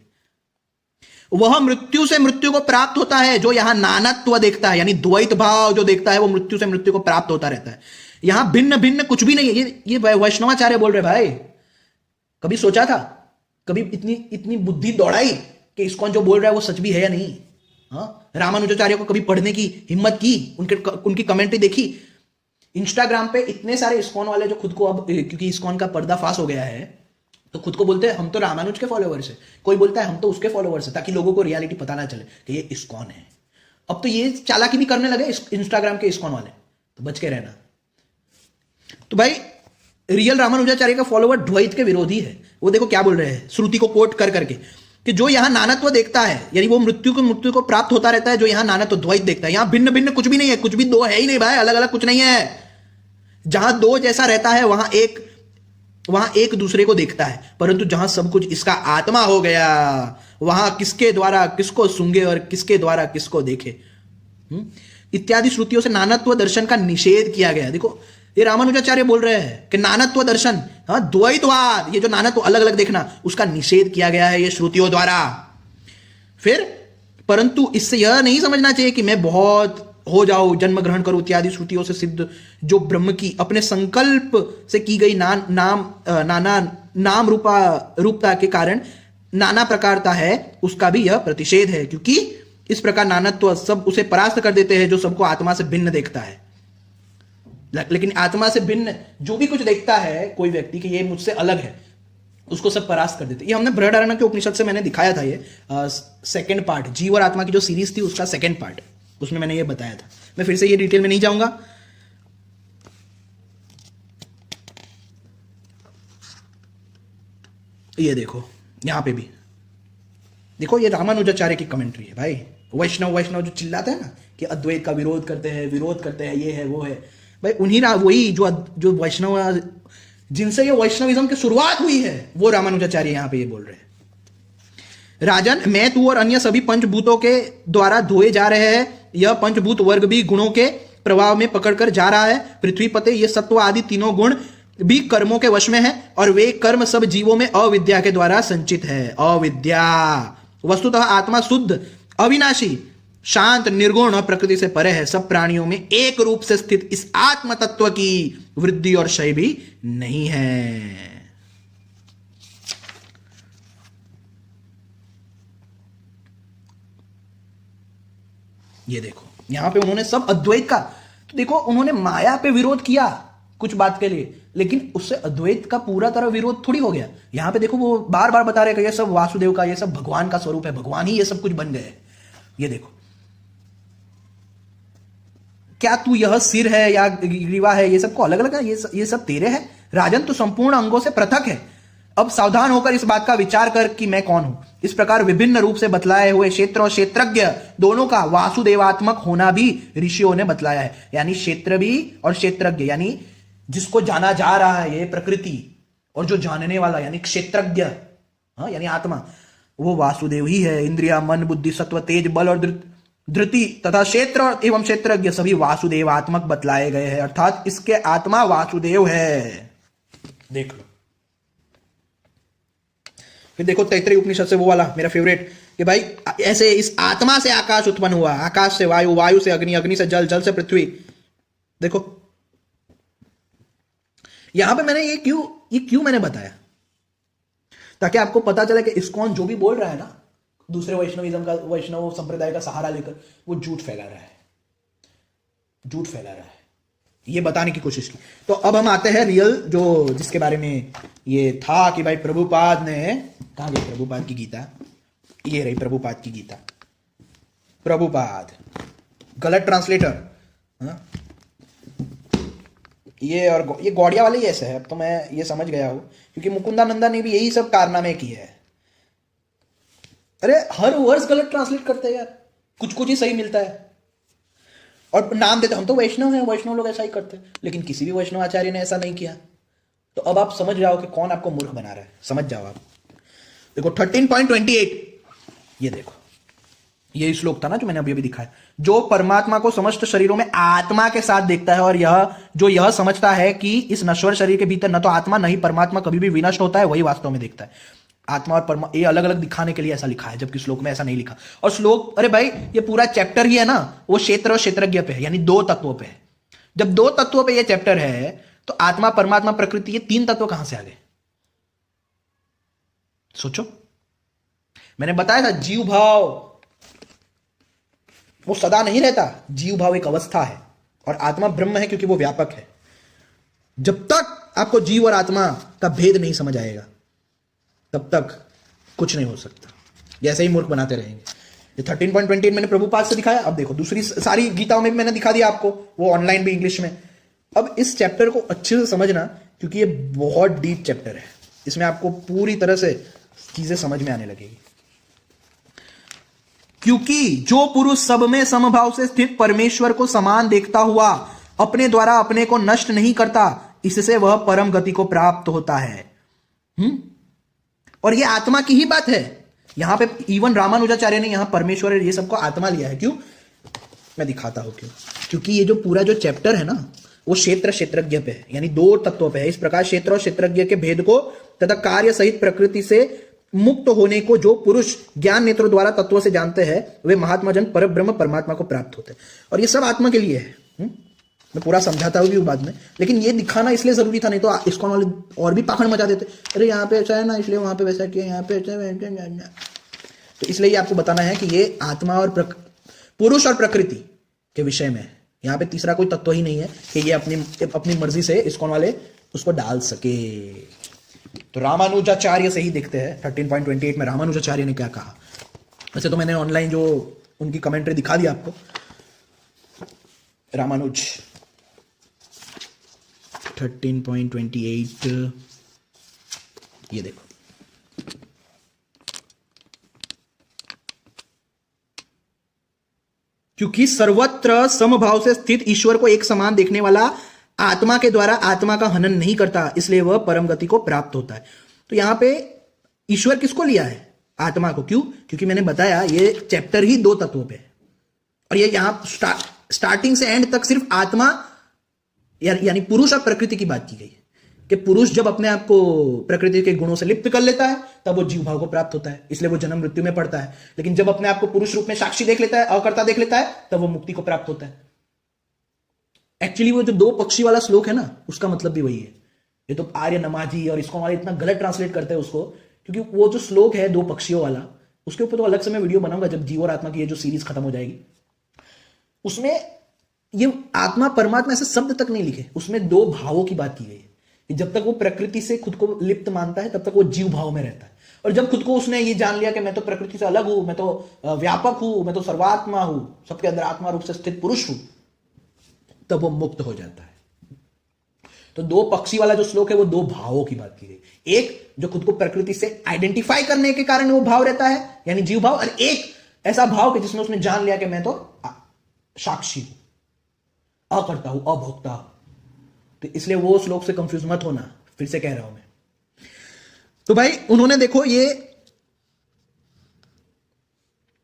वह मृत्यु से मृत्यु को प्राप्त होता है। जो यहां नानत्व देखता है, यानी द्वैत भाव जो देखता है, वो मृत्यु से मृत्यु को प्राप्त होता रहता है। यहां भिन्न भिन्न कुछ भी नहीं है। ये वैष्णवाचार्य बोल रहे भाई। कभी सोचा था, कभी इतनी बुद्धि दौड़ाई कि इस्कॉन जो बोल रहा है वो सच भी है या नहीं? हाँ, रामानुजाचार्य को कभी पढ़ने की हिम्मत की, उनकी कमेंट्री देखी? इंस्टाग्राम पे इतने सारे इस्कॉन वाले जो खुद को, अब क्योंकि इस्कॉन का पर्दाफाश हो गया है, तो खुद को बोलते हैं हम तो रामानुज के फॉलोअर्स है, कोई बोलता है हम तो उसके फॉलोअर्स है, ताकि लोगों को रियलिटी पता ना चले कि ये इस्कॉन है। अब तो ये चालाकी भी करने लगे इंस्टाग्राम के इस्कॉन वाले, तो बच के रहना। तो भाई रियल रामानुजाचार्य का फॉलोअर द्वैत के विरोधी है। वो देखो क्या बोल रहे हैं, श्रुति को कोट कर करके, कि जो यहां नानत्व देखता है, यानी वो मृत्यु को प्राप्त होता रहता है। जो यहां नानत्व द्वैत देखता है, यहां भिन्न भिन्न कुछ भी नहीं है, कुछ भी दो है ही नहीं भाई, अलग अलग कुछ नहीं है। जहां दो जैसा रहता है वहां एक दूसरे को देखता है, परंतु जहां सब कुछ इसका आत्मा हो गया, वहां किसके द्वारा किसको सूंघे और किसके द्वारा किसको देखे इत्यादि श्रुतियों से नानत्व दर्शन का निषेध किया गया। देखो ये रामानुजाचार्य बोल रहे हैं कि नानत्व दर्शन, हाँ, द्वैतवाद, ये जो नानत्व अलग अलग देखना, उसका निषेध किया गया है ये श्रुतियों द्वारा। फिर परंतु इससे यह नहीं समझना चाहिए कि मैं बहुत हो जाऊं, जन्म ग्रहण करूं इत्यादि श्रुतियों से सिद्ध जो ब्रह्म की अपने संकल्प से की गई नाम रूपता के कारण नाना प्रकारता है, उसका भी यह प्रतिषेध है। क्योंकि इस प्रकार नानत्व सब उसे परास्त कर देते हैं जो सबको आत्मा से भिन्न देखता है। लेकिन आत्मा से भिन्न जो भी कुछ देखता है कोई व्यक्ति कि ये मुझसे अलग है, उसको सब परास्त कर देते। ये हमने बृहदारण्यक के उपनिषद से मैंने दिखाया था, ये सेकंड पार्ट, जीव और आत्मा की जो सीरीज थी उसका सेकंड पार्ट, उसमें मैंने ये बताया था। मैं फिर से ये डिटेल में नहीं जाऊंगा। ये देखो यहां पे भी देखो, ये रामानुजाचार्य की कमेंट्री है भाई। वैष्णव वैष्णव जो चिल्लाते हैं ना कि अद्वैत का विरोध करते हैं, ये है वो है, भाई उन्हीं वही जो वैष्णव, जिनसे ये वैष्णविज्म की शुरुआत हुई है, वो रामानुजाचार्य यहां पे ये बोल रहे हैं। राजन, मैं, तू और अन्य सभी पंचभूतों के द्वारा धोए जा रहे हैं। यह पंचभूत वर्ग भी गुणों के प्रभाव में पकड़कर जा रहा है। पृथ्वी पते ये सत्व आदि तीनों गुण भी कर्मों के वश में है, और वे कर्म सब जीवों में अविद्या के द्वारा संचित है। अविद्या। वस्तुतः आत्मा शुद्ध, अविनाशी, शांत, निर्गुण और प्रकृति से परे है। सब प्राणियों में एक रूप से स्थित इस आत्म तत्व की वृद्धि और क्षय भी नहीं है। ये देखो यहां पे उन्होंने सब अद्वैत का, तो देखो उन्होंने माया पे विरोध किया कुछ बात के लिए, लेकिन उससे अद्वैत का पूरा तरह विरोध थोड़ी हो गया। यहां पे देखो वो बार बार बता रहे कि ये सब वासुदेव का, ये सब भगवान का स्वरूप है, भगवान ही ये सब कुछ बन गए। ये देखो, क्या तू यह सिर है या ग्रीवा है, ये सबको अलग अलग है, ये सब तेरे है। राजन, तू संपूर्ण अंगों से पृथक है। अब सावधान होकर इस बात का विचार कर कि मैं कौन हूं। इस प्रकार विभिन्न रूप से बतलाए हुए क्षेत्र और क्षेत्रज्ञ दोनों का वासुदेवात्मक होना भी ऋषियों ने बतलाया है। यानी क्षेत्र भी और क्षेत्रज्ञ, यानी जिसको जाना जा रहा है ये प्रकृति, और जो जानने वाला यानी क्षेत्रज्ञ, यानी आत्मा, वो वासुदेव ही है। इंद्रिया, मन, बुद्धि, सत्व, तेज, बल और धृति तथा क्षेत्र एवं क्षेत्रज्ञ सभी वासुदेवात्मक बतलाए गए हैं, अर्थात इसके आत्मा वासुदेव है। देख लो। फिर देखो तैत्तिरीय उपनिषद से वो वाला मेरा फेवरेट, कि भाई ऐसे इस आत्मा से आकाश उत्पन्न हुआ, आकाश से वायु, वायु से अग्नि, अग्नि से जल, जल से पृथ्वी। देखो यहां पे मैंने ये क्यों मैंने बताया, ताकि आपको पता चले कि इस्कॉन जो भी बोल रहा है ना, दूसरे वैष्णविज्म का, वैष्णव संप्रदाय का सहारा लेकर, वो झूठ फैला रहा है, झूठ फैला रहा है, ये बताने की कोशिश की। तो अब हम आते हैं रियल, जो जिसके बारे में ये था कि भाई प्रभुपाद ने, कहां गई प्रभुपाद की गीता, ये रही प्रभुपाद की गीता। प्रभुपाद गलत ट्रांसलेटर, ये और ये गौड़िया वाले ही ऐसे है। अब तो मैं ये समझ गया हूं, क्योंकि मुकुंदानंदा ने भी यही सब कारनामे किए हैं। अरे हर वर्ड्स गलत ट्रांसलेट करते हैं यार, कुछ कुछ ही सही मिलता है, और नाम देते हम तो वैष्णव हैं, वैष्णव लोग ऐसा ही करते हैं, लेकिन किसी भी वैष्णव आचार्य ने ऐसा नहीं किया। तो अब आप समझ जाओ कि कौन आपको मूर्ख बना रहा है, समझ जाओ आप। देखो 13.28, ये देखो, ये श्लोक था ना जो मैंने अभी दिखाया। जो परमात्मा को समस्त शरीरों में आत्मा के साथ देखता है, और यह समझता है कि इस नश्वर शरीर के भीतर न तो आत्मा न ही परमात्मा कभी भी विनष्ट होता है, वही वास्तव में देखता है। आत्मा और परमात्मा ये अलग अलग दिखाने के लिए ऐसा लिखा है, जबकि श्लोक में ऐसा नहीं लिखा। और श्लोक, अरे भाई ये पूरा चैप्टर ही है ना, वो क्षेत्र और क्षेत्रज्ञ पे है, यानी दो तत्वों पे है। जब दो तत्वों पे ये चैप्टर है, तो आत्मा, परमात्मा, प्रकृति, ये तीन तत्व कहां से आ गए? सोचो। मैंने बताया था जीव भाव वो सदा नहीं रहता, जीव भाव एक अवस्था है, और आत्मा ब्रह्म है क्योंकि वो व्यापक है। जब तक आपको जीव और आत्मा का भेद नहीं समझ आएगा, तब तक कुछ नहीं हो सकता। जैसे ही मूर्ख बनाते रहेंगे। ये 13.28 मैंने प्रभुपाद से दिखाया। अब देखो दूसरी सारी गीताओं में भी मैंने दिखा दिया आपको, वो ऑनलाइन भी इंग्लिश में। अब इस चैप्टर को अच्छे से समझना, क्योंकि ये बहुत डीप चैप्टर है, इसमें आपको पूरी तरह से चीजें समझ में आने लगेगी। क्योंकि जो पुरुष सब में समभाव से स्थित परमेश्वर को समान देखता हुआ अपने द्वारा अपने को नष्ट नहीं करता, इससे वह परम गति को प्राप्त होता है। और ये आत्मा की ही बात है। यहां पे इवन रामानुजाचार्य ने यहां परमेश्वर ये सबको आत्मा लिया है। क्यों? मैं दिखाता हूं क्यों। क्योंकि ये जो पूरा जो चैप्टर है ना, वो क्षेत्र क्षेत्रज्ञ पे है, यानी दो तत्वों पे है। इस प्रकार क्षेत्र और क्षेत्रज्ञ के भेद को तथा कार्य सहित प्रकृति से मुक्त होने को जो पुरुष ज्ञान नेत्रों द्वारा तत्वों से जानते हैं, वे महात्मा जन पर ब्रह्म परमात्मा को प्राप्त होते हैं। और ये सब आत्मा के लिए है। मैं पूरा समझाता हूँ बाद में, लेकिन ये दिखाना इसलिए जरूरी था, नहीं तो इसको वाले और भी पाखंड मचा देते। अरे यहाँ पे ऐसा है ना, इसलिए वहां पे वैसा किया, यहाँ पे ऐसा। तो इसलिए आपको बताना है कि ये आत्मा और पुरुष और प्रकृति के विषय में है। यहाँ पे तीसरा कोई तत्व ही नहीं है कि ये अपनी मर्जी से इस्कॉन वाले उसको डाल सके। तो रामानुजाचार्य से ही देखते हैं 13.28 में रामानुजाचार्य ने क्या कहा। वैसे तो मैंने ऑनलाइन जो उनकी कमेंट्री दिखा दी आपको। रामानुज 13.28 ये देखो, क्योंकि सर्वत्र समभाव से स्थित ईश्वर को एक समान देखने वाला आत्मा के द्वारा आत्मा का हनन नहीं करता, इसलिए वह परम गति को प्राप्त होता है। तो यहां पे ईश्वर किसको लिया है? आत्मा को। क्यों? क्योंकि मैंने बताया ये चैप्टर ही दो तत्वों पे है, और ये यहां स्टार्टिंग से एंड तक सिर्फ आत्मा यानी पुरुष और प्रकृति की बात की गई है कि पुरुष जब अपने आप को प्रकृति के गुणों से लिप्त कर लेता है तब वो जीव भाव को प्राप्त होता है, इसलिए वो जन्म मृत्यु में पड़ता है। लेकिन जब अपने आप को पुरुष रूप में साक्षी देख लेता है, अकर्ता देख लेता है, तब वो मुक्ति को प्राप्त होता है। एक्चुअली वो जो दो पक्षी वाला श्लोक है ना, उसका मतलब भी वही है। ये तो आर्य नमाजी और इसको हमारे इतना गलत ट्रांसलेट करते हैं उसको, क्योंकि वो जो श्लोक है दो पक्षियों वाला, उसके ऊपर तो अलग से मैं वीडियो बनाऊंगा जब जीव और आत्मा की ये जो सीरीज खत्म हो जाएगी। उसमें ये आत्मा परमात्मा ऐसे शब्द तक नहीं लिखे, उसमें दो भावों की बात की गई है कि जब तक वो प्रकृति से खुद को लिप्त मानता है तब तक वो जीव भाव में रहता है, और जब खुद को उसने ये जान लिया कि मैं तो प्रकृति से अलग हूं, मैं तो व्यापक हूं, मैं तो सर्वात्मा हूं, सबके अंदर आत्मा रूप से स्थित पुरुष हूं, तब वो मुक्त हो जाता है। तो दो पक्षी वाला जो श्लोक है वो दो भावों की बात की गई। एक जो खुद को प्रकृति से आइडेंटिफाई करने के कारण वो भाव रहता है यानी जीव भाव, और एक ऐसा भाव कि जिसमें उसने जान लिया कि मैं तो साक्षी हूं, अकर्ता हूं, अभोक्ता हूं। तो इसलिए वो श्लोक से कंफ्यूज मत होना, फिर से कह रहा हूं मैं। तो भाई उन्होंने देखो ये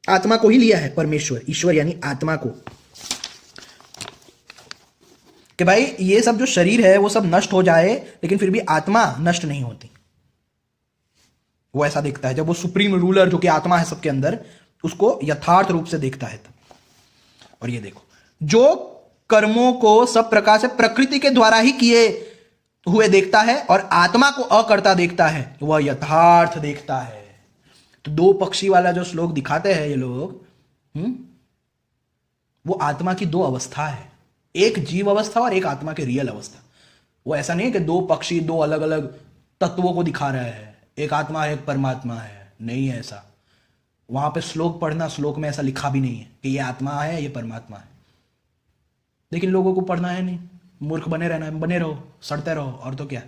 आत्मा को ही लिया है, परमेश्वर ईश्वर यानी आत्मा को, कि भाई ये सब जो शरीर है वो सब नष्ट हो जाए लेकिन फिर भी आत्मा नष्ट नहीं होती। वो ऐसा देखता है जब वो सुप्रीम रूलर जो कि आत्मा है सबके अंदर, उसको यथार्थ रूप से देखता है तब। और ये देखो, जो कर्मों को सब प्रकार से प्रकृति के द्वारा ही किए हुए देखता है और आत्मा को अकर्ता देखता है, वह यथार्थ देखता है। तो दो पक्षी वाला जो श्लोक दिखाते हैं ये लोग, वो आत्मा की दो अवस्था है, एक जीव अवस्था और एक आत्मा की रियल अवस्था। वो ऐसा नहीं है कि दो पक्षी दो अलग अलग तत्वों को दिखा रहा है, एक आत्मा है एक परमात्मा है, नहीं है ऐसा। वहां पे श्लोक पढ़ना, श्लोक में ऐसा लिखा भी नहीं है कि ये आत्मा है ये परमात्मा है, लेकिन लोगों को पढ़ना है नहीं, मूर्ख बने रहना है, बने रहो, सड़ते रहो, और तो क्या।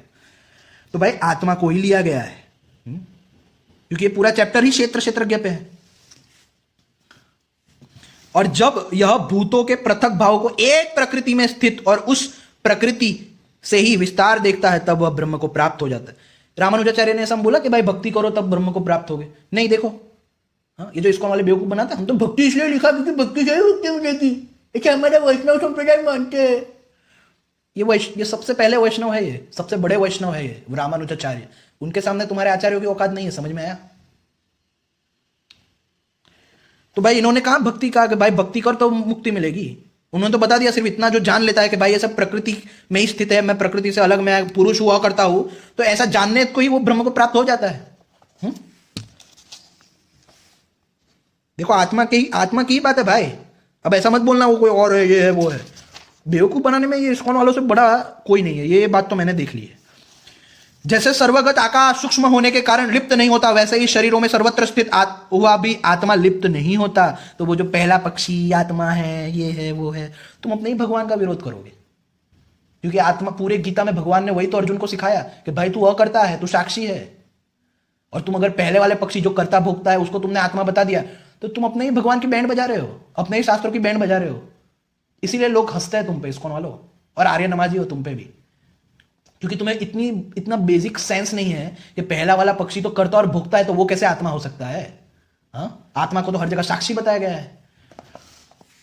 तो भाई आत्मा को ही लिया गया है, क्योंकि ये पूरा चैप्टर ही क्षेत्र क्षेत्रज्ञ पे है। और जब यह भूतों के पृथक भाव को एक प्रकृति में स्थित और उस प्रकृति से ही विस्तार देखता है, तब वह ब्रह्म को प्राप्त हो जाता है। रामानुजाचार्य ने ऐसा बोला कि भाई भक्ति करो तब ब्रह्म को प्राप्त होगे, नहीं। देखो हाँ, ये जो इसको वाले बेवकूफ बनाता है, हम तो भक्ति इसलिए लिखा क्योंकि भक्ति से ही मुक्ति मिलेगी, क्या हमारे वैष्णव संप्रदाय मानते हैं। ये सबसे पहले वैष्णव है, ये सबसे बड़े वैष्णव है ये रामानुजाचार्य। उनके सामने तुम्हारे आचार्यों की औकात नहीं है, समझ में आया। तो भाई इन्होंने कहा भक्ति का कि भाई भक्ति कर तो मुक्ति मिलेगी। उन्होंने तो बता दिया, सिर्फ इतना जो जान लेता है कि भाई ये सब प्रकृति में ही स्थित है, मैं प्रकृति से अलग, मैं पुरुष हुआ करता हूं, तो ऐसा जानने को ही वो ब्रह्म को प्राप्त हो जाता है। देखो आत्मा की ही बात है भाई। अब ऐसा मत बोलना वो कोई और है, ये है वो है। बेवकूफ बनाने में ये इस्कॉन वालों से बड़ा कोई नहीं है, ये बात तो मैंने देख ली है। जैसे सर्वगत आकाश सूक्ष्म होने के कारण लिप्त नहीं होता, वैसे ही शरीरों में सर्वत्र स्थित हुआ भी आत्मा लिप्त नहीं होता। तो वो जो पहला पक्षी आत्मा है, ये है वो है, तुम अपने ही भगवान का विरोध करोगे, क्योंकि आत्मा पूरे गीता में भगवान ने वही तो अर्जुन को सिखाया कि भाई तू अकर्ता है, तू साक्षी है। और तुम अगर पहले वाले पक्षी जो कर्ता भोगता है उसको तुमने आत्मा बता दिया, तो तुम अपने ही भगवान की बैंड बजा रहे हो, अपने ही शास्त्रों की बैंड बजा रहे हो। इसीलिए लोग हंसते हैं तुम पे, इस्कॉन वालों, और आर्य नमाजी हो तुम पे भी, क्योंकि तुम्हें इतना बेसिक सेंस नहीं है कि पहला वाला पक्षी तो करता और भोगता है, तो वो कैसे आत्मा हो सकता है। हाँ, आत्मा को तो हर जगह साक्षी बताया गया है।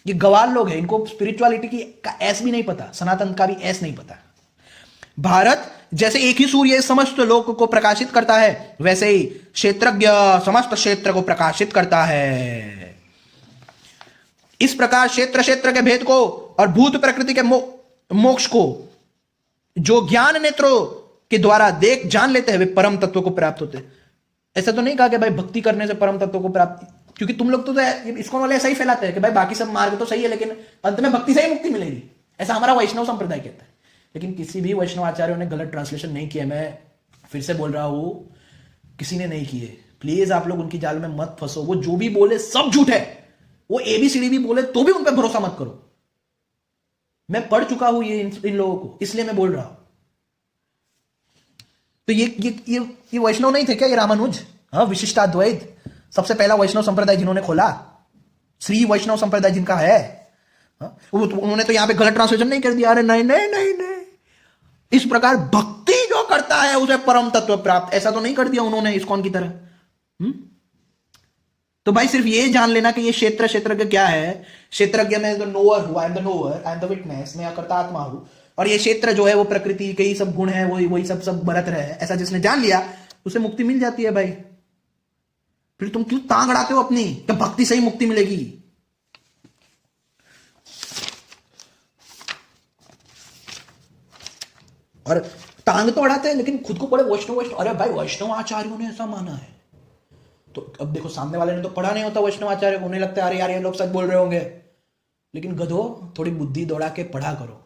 ये गवार लोग हैं, इनको स्पिरिचुअलिटी की का एस भी नहीं पता, सनातन का भी एस नहीं पता। भारत जैसे एक ही सूर्य समस्त लोक को प्रकाशित करता है, वैसे ही क्षेत्रज्ञ समस्त क्षेत्र को प्रकाशित करता है। इस प्रकार क्षेत्र क्षेत्र के भेद को और भूत प्रकृति के मोक्ष को जो ज्ञान नेत्रों के द्वारा देख जान लेते हैं, वे परम तत्व को प्राप्त होते हैं। ऐसा तो नहीं कहा कि भाई भक्ति करने से परम तत्व को प्राप्त, क्योंकि तुम लोग तो इसको वाले ऐसा ही फैलाते हैं कि भाई बाकी सब मार्ग तो सही है लेकिन अंत में भक्ति से ही मुक्ति मिलेगी, ऐसा हमारा वैष्णव संप्रदाय कहता है। लेकिन किसी भी वैष्णव आचार्यों ने गलत ट्रांसलेशन नहीं किया, मैं फिर से बोल रहा हूं, किसी ने नहीं किए। प्लीज आप लोग उनकी जाल में मत फंसो। वो जो भी बोले सब झूठ है। वो एबीसीडी भी बोले तो भी उन पर भरोसा मत करो। मैं पढ़ चुका हूं ये इन लोगों को, इसलिए मैं बोल रहा हूं। तो ये वैष्णव नहीं थे क्या, ये रामानुज? हाँ, विशिष्टाद्वैत सबसे पहला वैष्णव संप्रदाय जिन्होंने खोला, श्री वैष्णव संप्रदाय जिनका है। हाँ? उन्होंने तो यहां पे गलत ट्रांसलेशन नहीं कर दिया, अरे नहीं नहीं नहीं नहीं, इस प्रकार भक्ति जो करता है उसे परम तत्व प्राप्त, ऐसा तो नहीं कर दिया उन्होंने इस्कॉन की तरह। तो भाई सिर्फ ये जान लेना कि ये क्षेत्र क्या है। क्षेत्रज्ञ में नोअर हूं, आई am the knower, I am the witness, मैं अकर्ता आत्मा हूं। और ये क्षेत्र जो है वो प्रकृति के ही सब गुण है, वही सब बरत रहे हैं। ऐसा जिसने जान लिया उसे मुक्ति मिल जाती है भाई। फिर तुम क्यों टांग अड़ाते हो अपनी, तो भक्ति से ही मुक्ति मिलेगी। और टांग तो अड़ाते हैं लेकिन खुद को बड़े वैष्णव वैष्णव, अरे भाई वैष्णव आचार्यों ने ऐसा माना है। तो अब देखो, सामने वाले ने तो पढ़ा नहीं होता वैष्णव आचार्य, उन्हें लगता है अरे यार ये लोग सच बोल रहे होंगे। लेकिन गधो, थोड़ी बुद्धि दौड़ा के पढ़ा करो।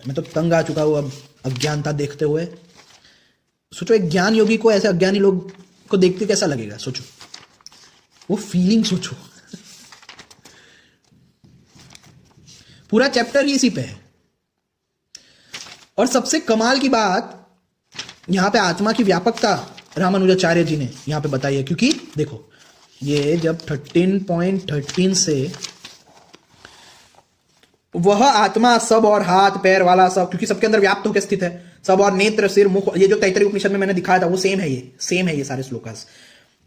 मैं तो तंग आ चुका हूं अब अज्ञानता देखते हुए। सोचो एक ज्ञान योगी को ऐसे अज्ञानी लोग को देखते कैसा लगेगा, सोचो वो फीलिंग सोचो। पूरा चैप्टर ही इसी पे है। और सबसे कमाल की बात यहां पे आत्मा की व्यापकता रामानुजाचार्य जी ने यहां पे बताई है। क्योंकि देखो, ये जब 13.13 से वह आत्मा सब और हाथ पैर वाला सब, क्योंकि सबके अंदर व्याप्त होकर स्थित है, सब और नेत्र सिर मुख, ये जो तैतरीय उपनिषद में मैंने दिखाया था वो सेम है, ये सारे श्लोकास,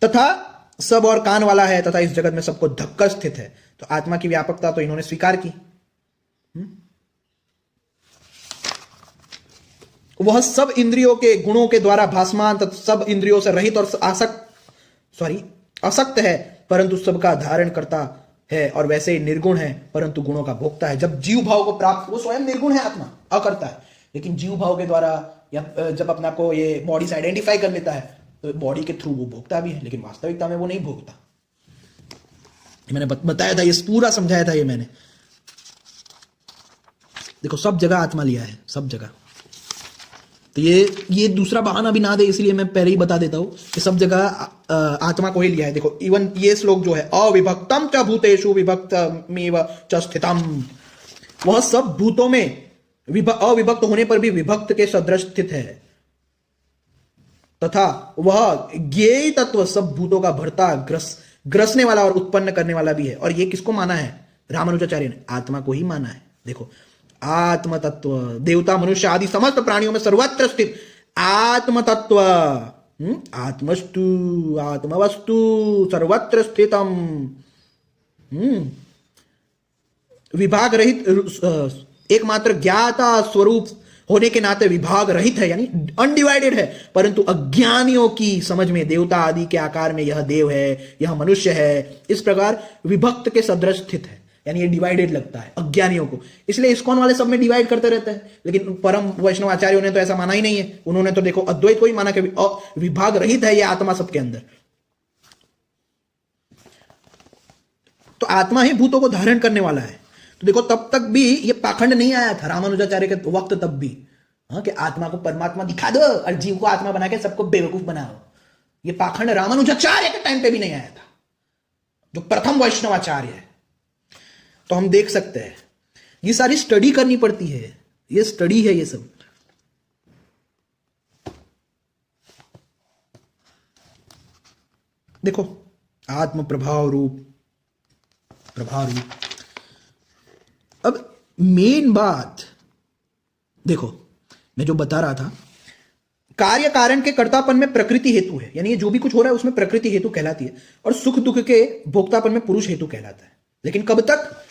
तथा सब और कान वाला है, तथा इस जगत में सबको धक्कर स्थित है। तो आत्मा की व्यापकता तो इन्होंने स्वीकार की। वह सब इंद्रियों के गुणों के द्वारा भासमान तथा सब इंद्रियों से रहित और असक्त है, परंतु सबका धारण करता है, और वैसे ही निर्गुण है परंतु गुणों का भोगता है। जब जीव भाव को प्राप्त, वो स्वयं निर्गुण है आत्मा, अकर्ता है, लेकिन जीव भाव के द्वारा या जब अपने आप को ये बॉडी से आइडेंटिफाई कर लेता है तो बॉडी के थ्रू वो भोगता भी है, लेकिन वास्तविकता में वो नहीं भोगता। मैंने बताया था, ये पूरा समझाया था ये मैंने। देखो सब जगह आत्मा लिया है, सब जगह। तो ये दूसरा बहाना भी ना दे, इसलिए मैं पहले ही बता देता हूं कि सब जगह आत्मा को ही लिया है। देखो इवन ये श्लोक जो है, अविभक्तम च भूतेषु विभक्तमेव च स्थितम, वह सब भूतों में अविभक्त होने पर भी विभक्त के सदृश स्थित है, तथा वह ज्ञेय तत्व सब भूतों का भरता ग्रसने वाला और उत्पन्न करने वाला भी है। और ये किसको माना है रामानुजाचार्य ने? आत्मा को ही माना है। देखो आत्म तत्व, देवता मनुष्य आदि समस्त प्राणियों में सर्वत्र स्थित आत्म तत्व, आत्मस्तु आत्मवस्तु सर्वत्र स्थितम, विभाग रहित एकमात्र ज्ञाता स्वरूप होने के नाते विभाग रहित है, यानी अनडिवाइडेड है। परंतु अज्ञानियों की समझ में देवता आदि के आकार में यह देव है, यह मनुष्य है, इस प्रकार विभक्त के सदृश स्थित है, यानी ये डिवाइडेड लगता है अज्ञानियों को। इसलिए इस्कॉन वाले सब में डिवाइड करते रहते हैं, लेकिन परम वैष्णव आचार्यों ने तो ऐसा माना ही नहीं है। उन्होंने तो देखो अद्वैत को ही माना कि विभाग रहित है ये आत्मा सबके अंदर। तो आत्मा ही भूतों को धारण करने वाला है। तो देखो तब तक भी ये पाखंड नहीं आया था रामानुजाचार्य के वक्त, तब भी कि आत्मा को परमात्मा दिखा दो और जीव को आत्मा बना के सबको बेवकूफ बनाओ। ये पाखंड रामानुजाचार्य के टाइम पे भी नहीं आया था, जो प्रथम वैष्णवाचार्य है। तो हम देख सकते हैं ये सारी स्टडी करनी पड़ती है, ये स्टडी है ये सब। देखो आत्म प्रभाव रूप। अब मेन बात देखो, मैं जो बता रहा था, कार्य कारण के कर्तापन में प्रकृति हेतु है, यानी ये जो भी कुछ हो रहा है उसमें प्रकृति हेतु कहलाती है, और सुख दुख के भोक्तापन में पुरुष हेतु कहलाता है। लेकिन कब तक?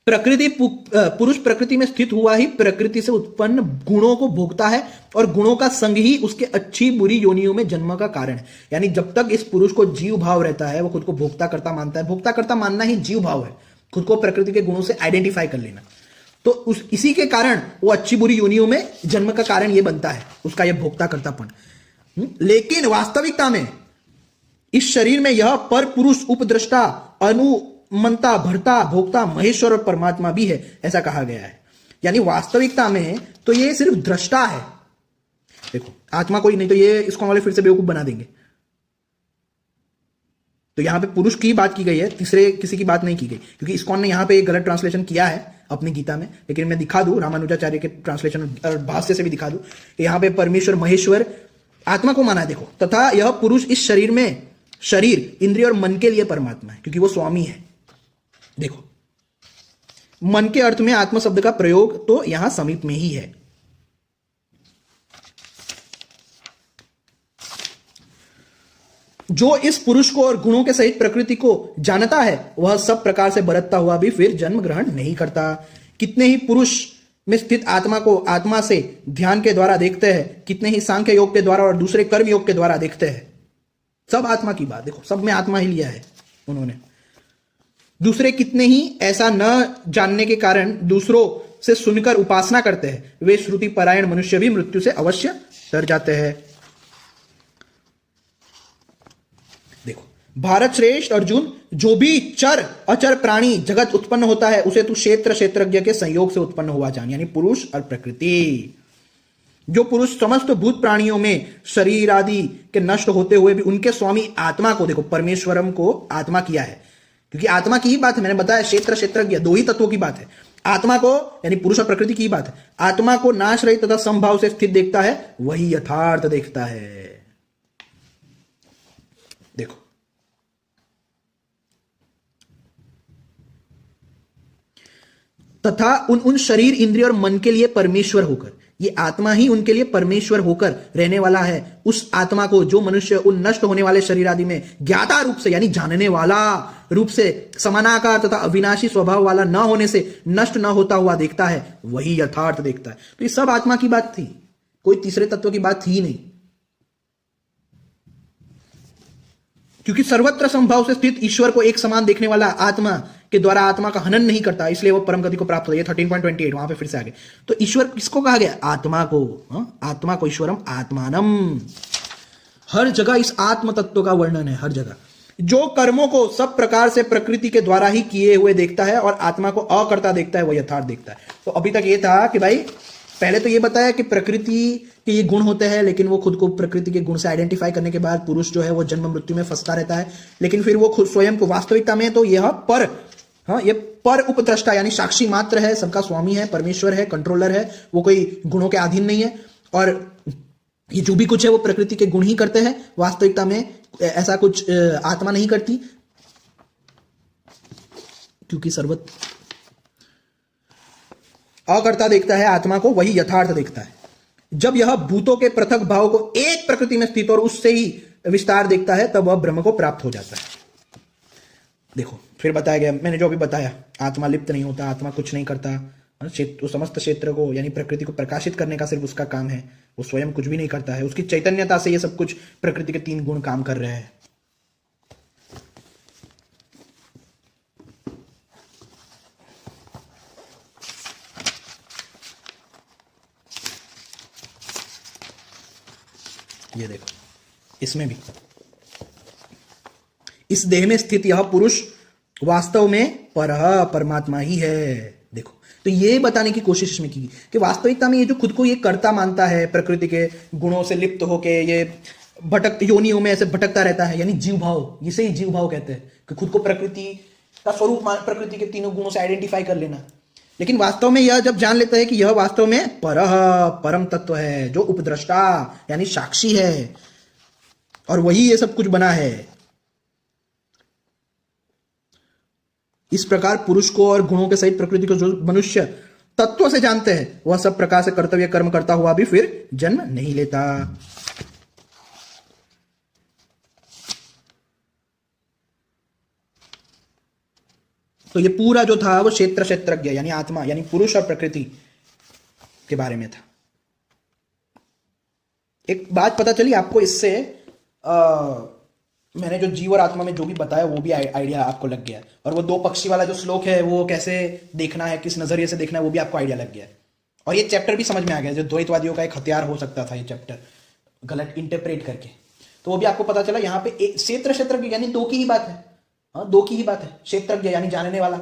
पुरुष प्रकृति में स्थित हुआ ही प्रकृति से उत्पन्न गुणों को भोगता है, और गुणों का संग ही उसके अच्छी बुरी योनियों में जन्म का कारण है। यानी जब तक इस पुरुष को जीव भाव रहता है, वो खुद को भोक्ता करता मानता है। भोक्ता करता मानना ही जीव भाव है, खुद को प्रकृति के गुणों से आइडेंटिफाई कर लेना। तो इसी के कारण वो अच्छी बुरी योनियों में जन्म का कारण ये बनता है, उसका यह भोक्ता करतापन। लेकिन वास्तविकता में इस शरीर में यह पर पुरुष उपद्रष्टा अनुमंता भरता भोक्ता महेश्वर और परमात्मा भी है, ऐसा कहा गया है। यानी वास्तविकता में तो ये सिर्फ दृष्टा है, देखो आत्मा कोई नहीं, तो ये इसको वाले फिर से बेवकूफ बना देंगे। तो यहां पे पुरुष की बात की गई है, तीसरे किसी की बात नहीं की गई, क्योंकि इस्कॉन ने यहां पे एक गलत ट्रांसलेशन किया है अपनी गीता में। लेकिन मैं दिखा दूं रामानुजाचार्य के ट्रांसलेशन और भाष्य से भी दिखा दूं कि यहां पे परमेश्वर महेश्वर आत्मा को माना है। देखो, तथा यह पुरुष इस शरीर में, शरीर इंद्रिय और मन के लिए परमात्मा है, क्योंकि वो स्वामी है। देखो, मन के अर्थ में आत्मा शब्द का प्रयोग तो यहां समीप में ही है। जो इस पुरुष को और गुणों के सहित प्रकृति को जानता है वह सब प्रकार से बरतता हुआ भी फिर जन्म ग्रहण नहीं करता। कितने ही पुरुष में स्थित आत्मा को आत्मा से ध्यान के द्वारा देखते हैं, कितने ही सांख्य योग के द्वारा और दूसरे कर्म योग के द्वारा देखते हैं। सब आत्मा की बात, देखो सब में आत्मा ही लिया है उन्होंने। दूसरे कितने ही ऐसा न जानने के कारण दूसरों से सुनकर उपासना करते हैं, वे श्रुति परायण मनुष्य भी मृत्यु से अवश्य डर जाते हैं। देखो, भारत श्रेष्ठ अर्जुन, जो भी चर अचर प्राणी जगत उत्पन्न होता है उसे तू क्षेत्र क्षेत्रज्ञ के संयोग से उत्पन्न हुआ जान, यानी पुरुष और प्रकृति। जो पुरुष समस्त भूत प्राणियों में शरीर आदि के नष्ट होते हुए भी उनके स्वामी आत्मा को, देखो परमेश्वरम को आत्मा किया है, क्योंकि आत्मा की ही बात है, मैंने बताया क्षेत्र क्षेत्रज्ञ दो ही तत्वों की बात है। आत्मा को यानी पुरुष और प्रकृति की बात है। आत्मा को नाश रहित तथा समभाव से स्थित देखता है, वही यथार्थ देखता है। देखो, तथा उन शरीर इंद्रिय और मन के लिए परमेश्वर होकर, ये आत्मा ही उनके लिए परमेश्वर होकर रहने वाला है। उस आत्मा को जो मनुष्य उन नष्ट होने वाले शरीर आदि में ज्ञाता रूप से यानी जानने वाला रूप से समानाकार तथा अविनाशी स्वभाव वाला न होने से नष्ट न होता हुआ देखता है, वही यथार्थ देखता है। तो ये सब आत्मा की बात थी, कोई तीसरे तत्व की बात थी नहीं, क्योंकि सर्वत्र संभाव से स्थित ईश्वर को एक समान देखने वाला आत्मा के द्वारा आत्मा का हनन नहीं करता, इसलिए वो परम गति को प्राप्त होता है। 13.28 वहां पे फिर से आगे। तो ईश्वर किसको कहा गया? आत्मा को। आत्मा को ईश्वरम आत्मानम। हर जगह इस आत्म तत्व का वर्णन है, हर जगह। जो कर्मों को सब प्रकार से प्रकृति के द्वारा ही किए हुए देखता है और आत्मा को अकर्ता देखता है, वह यथार्थ देखता है। तो अभी तक ये था कि भाई पहले तो ये बताया कि प्रकृति के ये गुण होते हैं, लेकिन वो खुद को प्रकृति के गुण से आइडेंटिफाई करने के बाद पुरुष जो है वो जन्म मृत्यु में फंसता रहता है। लेकिन फिर वो खुद स्वयं को वास्तविकता में तो यह पर, ये पर उपद्रष्टा यानी साक्षी मात्र है, सबका स्वामी है, परमेश्वर है, कंट्रोलर है, वो कोई गुणों के अधीन नहीं है। और ये जो भी कुछ है वो प्रकृति के गुण ही करते हैं, वास्तविकता में ऐसा कुछ आत्मा नहीं करती, क्योंकि सर्वत्र अकर्ता देखता है आत्मा को, वही यथार्थ देखता है। जब यह भूतों के पृथक भाव को एक प्रकृति में स्थित और उससे ही विस्तार देखता है, तब वह ब्रह्म को प्राप्त हो जाता है। देखो फिर बताया गया, मैंने जो अभी बताया, आत्मा लिप्त नहीं होता, आत्मा कुछ नहीं करता, तो समस्त क्षेत्र को यानी प्रकृति को प्रकाशित करने का सिर्फ उसका काम है, वो स्वयं कुछ भी नहीं करता है, उसकी चैतन्यता से ये सब कुछ प्रकृति के 3 गुण काम कर रहे हैं। ये देखो, इसमें भी इस देह में स्थित यह पुरुष वास्तव में परमात्मा ही है। देखो, तो ये बताने की कोशिश इसमें की कि वास्तविकता में ये जो खुद को ये कर्ता मानता है, प्रकृति के गुणों से लिप्त होके ये भटक योनियों में ऐसे भटकता रहता है, यानी जीव भाव, इसे ही जीव भाव कहते हैं कि खुद को प्रकृति का स्वरूप प्रकृति के 3 गुणों से आइडेंटिफाई कर लेना। लेकिन वास्तव में यह जब जान लेता है कि यह वास्तव में परम तत्व है, जो उपद्रष्टा यानी साक्षी है, और वही ये सब कुछ बना है। इस प्रकार पुरुष को और गुणों के सहित प्रकृति को जो मनुष्य तत्व से जानते हैं, वह सब प्रकार से कर्तव्य कर्म करता हुआ भी फिर जन्म नहीं लेता। तो ये पूरा जो था वो क्षेत्र क्षेत्रज्ञ यानी आत्मा यानी पुरुष और प्रकृति के बारे में था। एक बात पता चली आपको इससे, मैंने जो जीव और आत्मा में जो भी बताया वो भी आइडिया आपको लग गया है, और वो 2 पक्षी वाला जो श्लोक है वो कैसे देखना है, किस नजरिए से देखना है, वो भी आपको आइडिया लग गया है। और ये चैप्टर भी समझ में आ गया, जो द्वैतवादियों का एक हथियार हो सकता था ये चैप्टर गलत इंटरप्रेट करके, तो वो भी आपको पता चला। यहाँ पे क्षेत्र क्षेत्रज्ञ यानी 2 की ही बात है, 2 की ही बात है, क्षेत्रज्ञ यानी जानने वाला।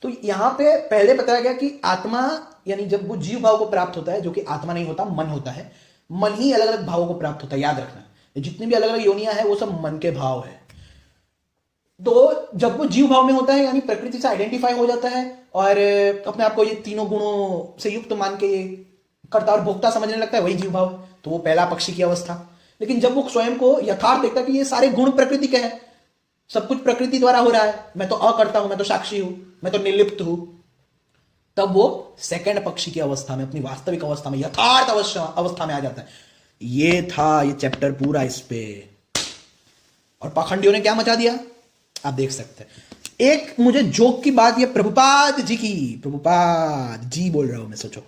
तो यहाँ पे पहले बताया गया कि आत्मा यानी जब वो जीव भाव को प्राप्त होता है, जो कि आत्मा नहीं होता, मन होता है, मन ही अलग अलग भावों को प्राप्त होता है, याद रखना। ये जितनी भी अलग अलग योनियां हैं वो सब मन के भाव है। तो जब वो जीव भाव में होता है यानी प्रकृति से आइडेंटिफाई हो जाता है और अपने आप को ये तीनों गुणों से युक्त मान के ये कर्ता और भोक्ता समझने लगता है, वही जीव भाव। तो वो पहला पक्षी की अवस्था। लेकिन जब वो स्वयं को यथार्थ देखता है कि ये सारे गुण प्रकृति के हैं, सब कुछ प्रकृति द्वारा हो रहा है, मैं तो अकर्ता हूं, मैं तो साक्षी हूं, मैं तो निर्लिप्त हूं, तब वो सेकंड पक्षी की अवस्था में, अपनी वास्तविक अवस्था में, यथार्थ अवस्था में आ जाता है। ये था ये चैप्टर पूरा इस पे। और पाखंडियों ने क्या मचा दिया आप देख सकते हैं। एक मुझे जोक की बात ये प्रभुपाद जी की, प्रभुपाद जी बोल रहा हूं मैं, सोचो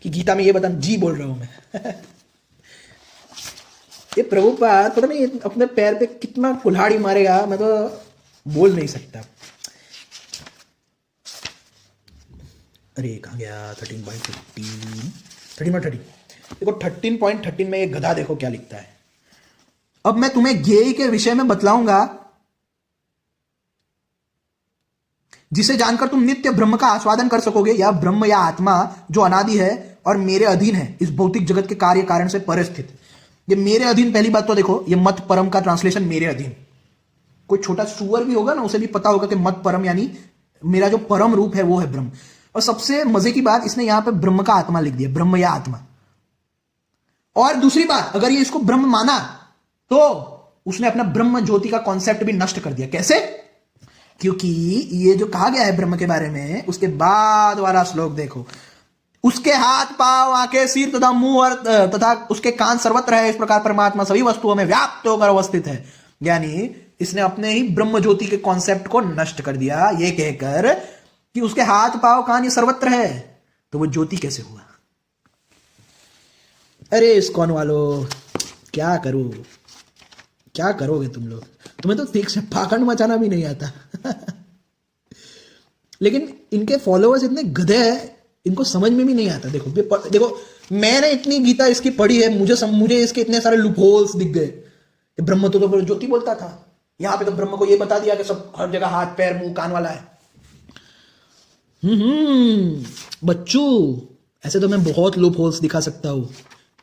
कि गीता में ये बता जी बोल रहा हूं मैं ये प्रभुपाद पता नहीं अपने पैर पे कितना कुल्हाड़ी मारेगा, मैं तो बोल नहीं सकता। अरे कहाँ गया 13.15 13.13 देखो 13.13 में ये गधा देखो क्या लिखता है। अब मैं तुम्हें ज्ञेय के विषय में बतलाऊंगा जिसे जानकर तुम नित्य ब्रह्म का आस्वादन कर सकोगे। या ब्रह्म या आत्मा जो अनादि है और मेरे अधीन है, इस भौतिक जगत के कार्य कारण से परे स्थित। ये मेरे अधीन, पहली बात तो देखो ये मत परम का ट्रांसलेशन मेरे अधीन। कोई छोटा सुअर भी होगा ना उसे भी पता होगा कि मत परम यानी मेरा जो परम रूप है वो है ब्रह्म। और सबसे मजे की बात इसने यहां पे ब्रह्म का आत्मा लिख दिया, ब्रह्म या आत्मा। और दूसरी बात, अगर ये इसको ब्रह्म माना तो उसने अपना ब्रह्म ज्योति का कॉन्सेप्ट भी नष्ट कर दिया। कैसे? क्योंकि ये जो कहा गया है ब्रह्म के बारे में, उसके बाद वाला श्लोक देखो, उसके हाथ पांव आंखें सिर तथा मुंह और तथा उसके कान सर्वत्र है, इस प्रकार परमात्मा सभी वस्तुओं में व्याप्त होकर अवस्थित है। यानी इसने अपने ही ब्रह्म ज्योति के कॉन्सेप्ट को नष्ट कर दिया ये कहकर कि उसके हाथ पांव कान ये सर्वत्र है, तो वो ज्योति कैसे हुआ? अरे इस्कॉन वालों क्या करो, क्या करोगे तुम लोग? तुम्हें तो ठीक से पाखंड मचाना भी नहीं आता लेकिन इनके फॉलोअर्स इतने गधे हैं, इनको समझ में भी नहीं आता। देखो देखो मैंने इतनी गीता इसकी पढ़ी है, मुझे इसके इतने सारे लूपहोल्स दिख गए। ब्रह्म तो ज्योति बोलता था, यहां पे तो ब्रह्म को ये बता दिया कि सब हर जगह हाथ पैर मुंह कान वाला है। बच्चों ऐसे तो मैं बहुत लूपहोल्स दिखा सकता हूं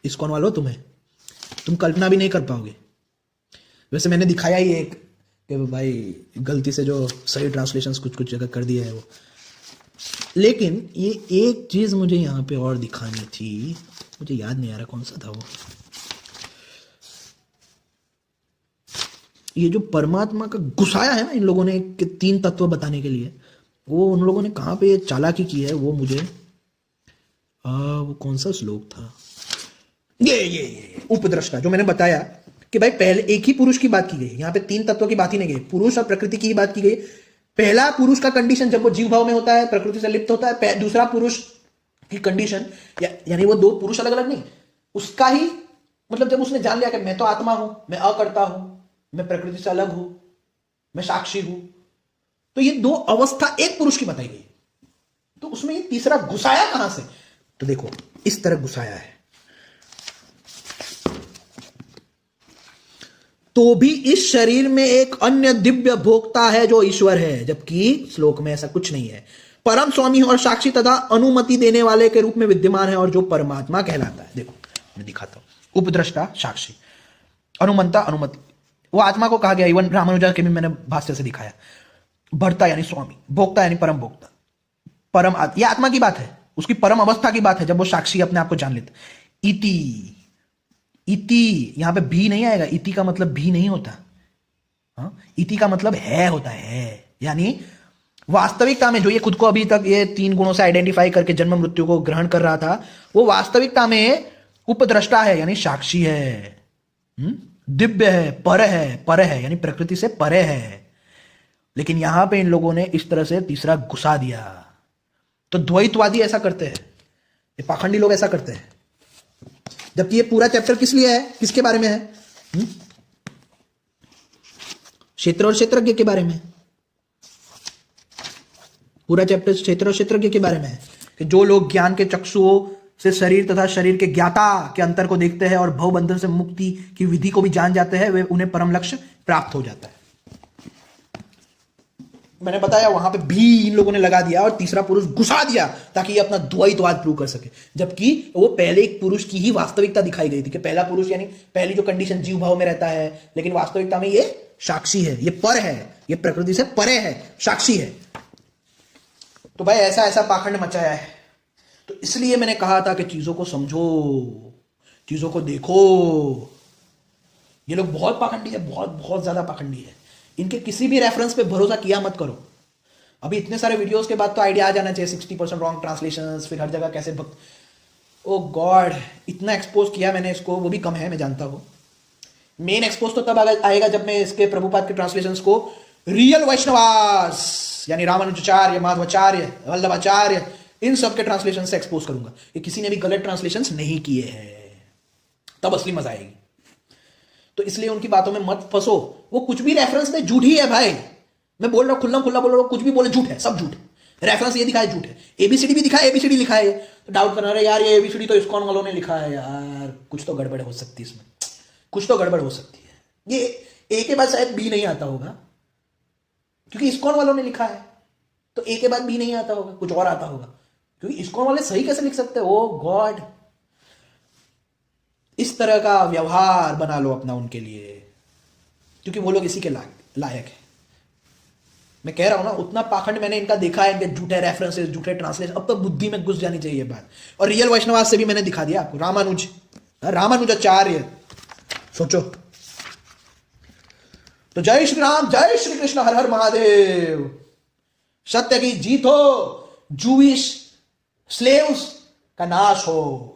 इस्कॉन वालों, तुम कल्पना भी नहीं कर पाओगे। वैसे मैंने दिखाया ही एक कि भाई गलती से जो सही ट्रांसलेशंस कुछ जगह कर दिया है वो। लेकिन ये एक चीज मुझे यहां पे और दिखानी थी, मुझे याद नहीं आ रहा कौन सा था वो। ये जो परमात्मा का घुसाया है ना इन लोगों ने कि 3 तत्व बताने के लिए, वो उन लोगों ने कहां पे चालाकी की है वो मुझे वो कौन सा श्लोक था, ये उपद्रष्टा, जो मैंने बताया कि भाई पहले एक ही पुरुष की बात की गई, यहां पे 3 तत्वों की बात ही नहीं गई, पुरुष और प्रकृति की ही बात की गई। पहला पुरुष का कंडीशन जब वो जीव भाव में होता है, प्रकृति से लिप्त होता है। दूसरा पुरुष की कंडीशन यानी वो 2 पुरुष अलग अलग नहीं, उसका ही मतलब जब उसने जान लिया कि मैं तो आत्मा हूं, मैं अकर्ता हूं, मैं प्रकृति से अलग हूं, मैं साक्षी हूं, तो ये 2 अवस्था एक पुरुष की बताई गई। तो उसमें ये तीसरा घुसाया कहां से? तो देखो इस तरह घुसाया है। तो भी इस शरीर में एक अन्य दिव्य भोक्ता है जो ईश्वर है, जबकि श्लोक में ऐसा कुछ नहीं है। परम स्वामी और साक्षी तथा अनुमति देने वाले के रूप में विद्यमान है और जो परमात्मा कहलाता है। देखो मैं दिखाता हूं, उपद्रष्टा, साक्षी, अनुमंता, अनुमति, वो आत्मा को कहा गया। इवन रामानुजा के भी मैंने भाष्य से दिखाया। भर्ता यानी स्वामी, भोक्ता यानी परम भोक्ता, परम ये आत्मा की बात है, उसकी परम अवस्था की बात है जब वो साक्षी अपने आप को जान लेता। इति, इति यहां पे भी नहीं आएगा, इति का मतलब भी नहीं होता। हाँ, इति का मतलब है होता है, यानी वास्तविकता में जो ये खुद को अभी तक ये 3 गुणों से आइडेंटिफाई करके जन्म मृत्यु को ग्रहण कर रहा था, वो वास्तविकता में उपद्रष्टा है यानी साक्षी है, दिव्य है, पर है यानी प्रकृति से परे है। लेकिन यहां पे इन लोगों ने इस तरह से तीसरा घुसा दिया। तो द्वैतवादी ऐसा करते हैं, ये पाखंडी लोग ऐसा करते हैं। जबकि ये पूरा चैप्टर किस लिए है, किसके बारे में है? क्षेत्र और क्षेत्रज्ञ के बारे में। पूरा चैप्टर क्षेत्र और क्षेत्रज्ञ के बारे में है कि जो लोग ज्ञान के चक्षुओं से शरीर तथा शरीर के ज्ञाता के अंतर को देखते हैं और भवबंधन से मुक्ति की विधि को भी जान जाते हैं, वे उन्हें परम लक्ष्य प्राप्त हो जाता है। मैंने बताया वहां पे भी इन लोगों ने लगा दिया और तीसरा पुरुष घुसा दिया ताकि ये अपना द्वैतवाद प्रूव कर सके, जबकि वो पहले एक पुरुष की ही वास्तविकता दिखाई गई थी कि पहला पुरुष यानी पहली जो कंडीशन जीव भाव में रहता है, लेकिन वास्तविकता में ये साक्षी है, ये पर है, ये प्रकृति से परे है, साक्षी है। तो भाई ऐसा ऐसा पाखंड मचाया है। तो इसलिए मैंने कहा था कि चीजों को समझो, चीजों को देखो। ये लोग बहुत पाखंडी है, बहुत बहुत ज्यादा पाखंडी है। इनके किसी भी रेफरेंस पे भरोसा किया मत करो। अभी इतने सारे वीडियोस के बाद तो आइडिया आ जाना चाहिए 60% रॉन्ग ट्रांसलेशंस, फिर हर जगह कैसे भक्त, ओ गॉड, इतना एक्सपोज किया मैंने इसको, वो भी कम है, मैं जानता हूं। मेन एक्सपोज तो तब आएगा जब मैं इसके प्रभुपाद के ट्रांसलेशंस को रियल वैष्णवास यानी रामानुजाचार्य, माधवाचार्य, वल्लभाचार्य, इन सब के ट्रांसलेशन से एक्सपोज करूंगा कि किसी ने भी गलत ट्रांसलेशंस नहीं किए हैं, तब असली मजा आएगी। तो इसलिए उनकी बातों में मत फंसो, वो कुछ भी रेफरेंस में झूठ ही है भाई। मैं बोल रहा हूं, खुल्ला खुल्ला बोल रहा हूं, कुछ भी बोले झूठ है, सब झूठ है। रेफरेंस ये दिखाए झूठ है, एबीसीडी भी दिखाए, एबीसीडी लिखा है, तो डाउट करना रहे यार ये एबीसीडी तो इस्कॉन वालों ने लिखा है यार, कुछ तो गड़बड़ हो सकती है इसमें, कुछ तो गड़बड़ हो सकती है। ये ए के बाद शायद बी नहीं आता होगा क्योंकि इस्कॉन वालों ने लिखा है, तो ए के बाद बी नहीं आता होगा, कुछ और आता होगा, क्योंकि इस्कॉन वाले सही कैसे लिख सकते हैं? ओ गॉड, इस तरह का व्यवहार बना लो अपना उनके लिए, क्योंकि वो लोग इसी के लायक है। मैं कह रहा हूं ना, उतना पाखंड मैंने इनका देखा है, इनके झूठे रेफरेंसेस, झूठे ट्रांसलेशन, अब तो बुद्धि में घुस जानी चाहिए बात। और रियल वैष्णवास से भी मैंने दिखा दिया आपको, रामानुजाचार्य, सोचो। तो जय श्री राम, जय श्री कृष्ण, हर हर महादेव। सत्य की जीत हो, जूइश स्लेव्स का नाश हो।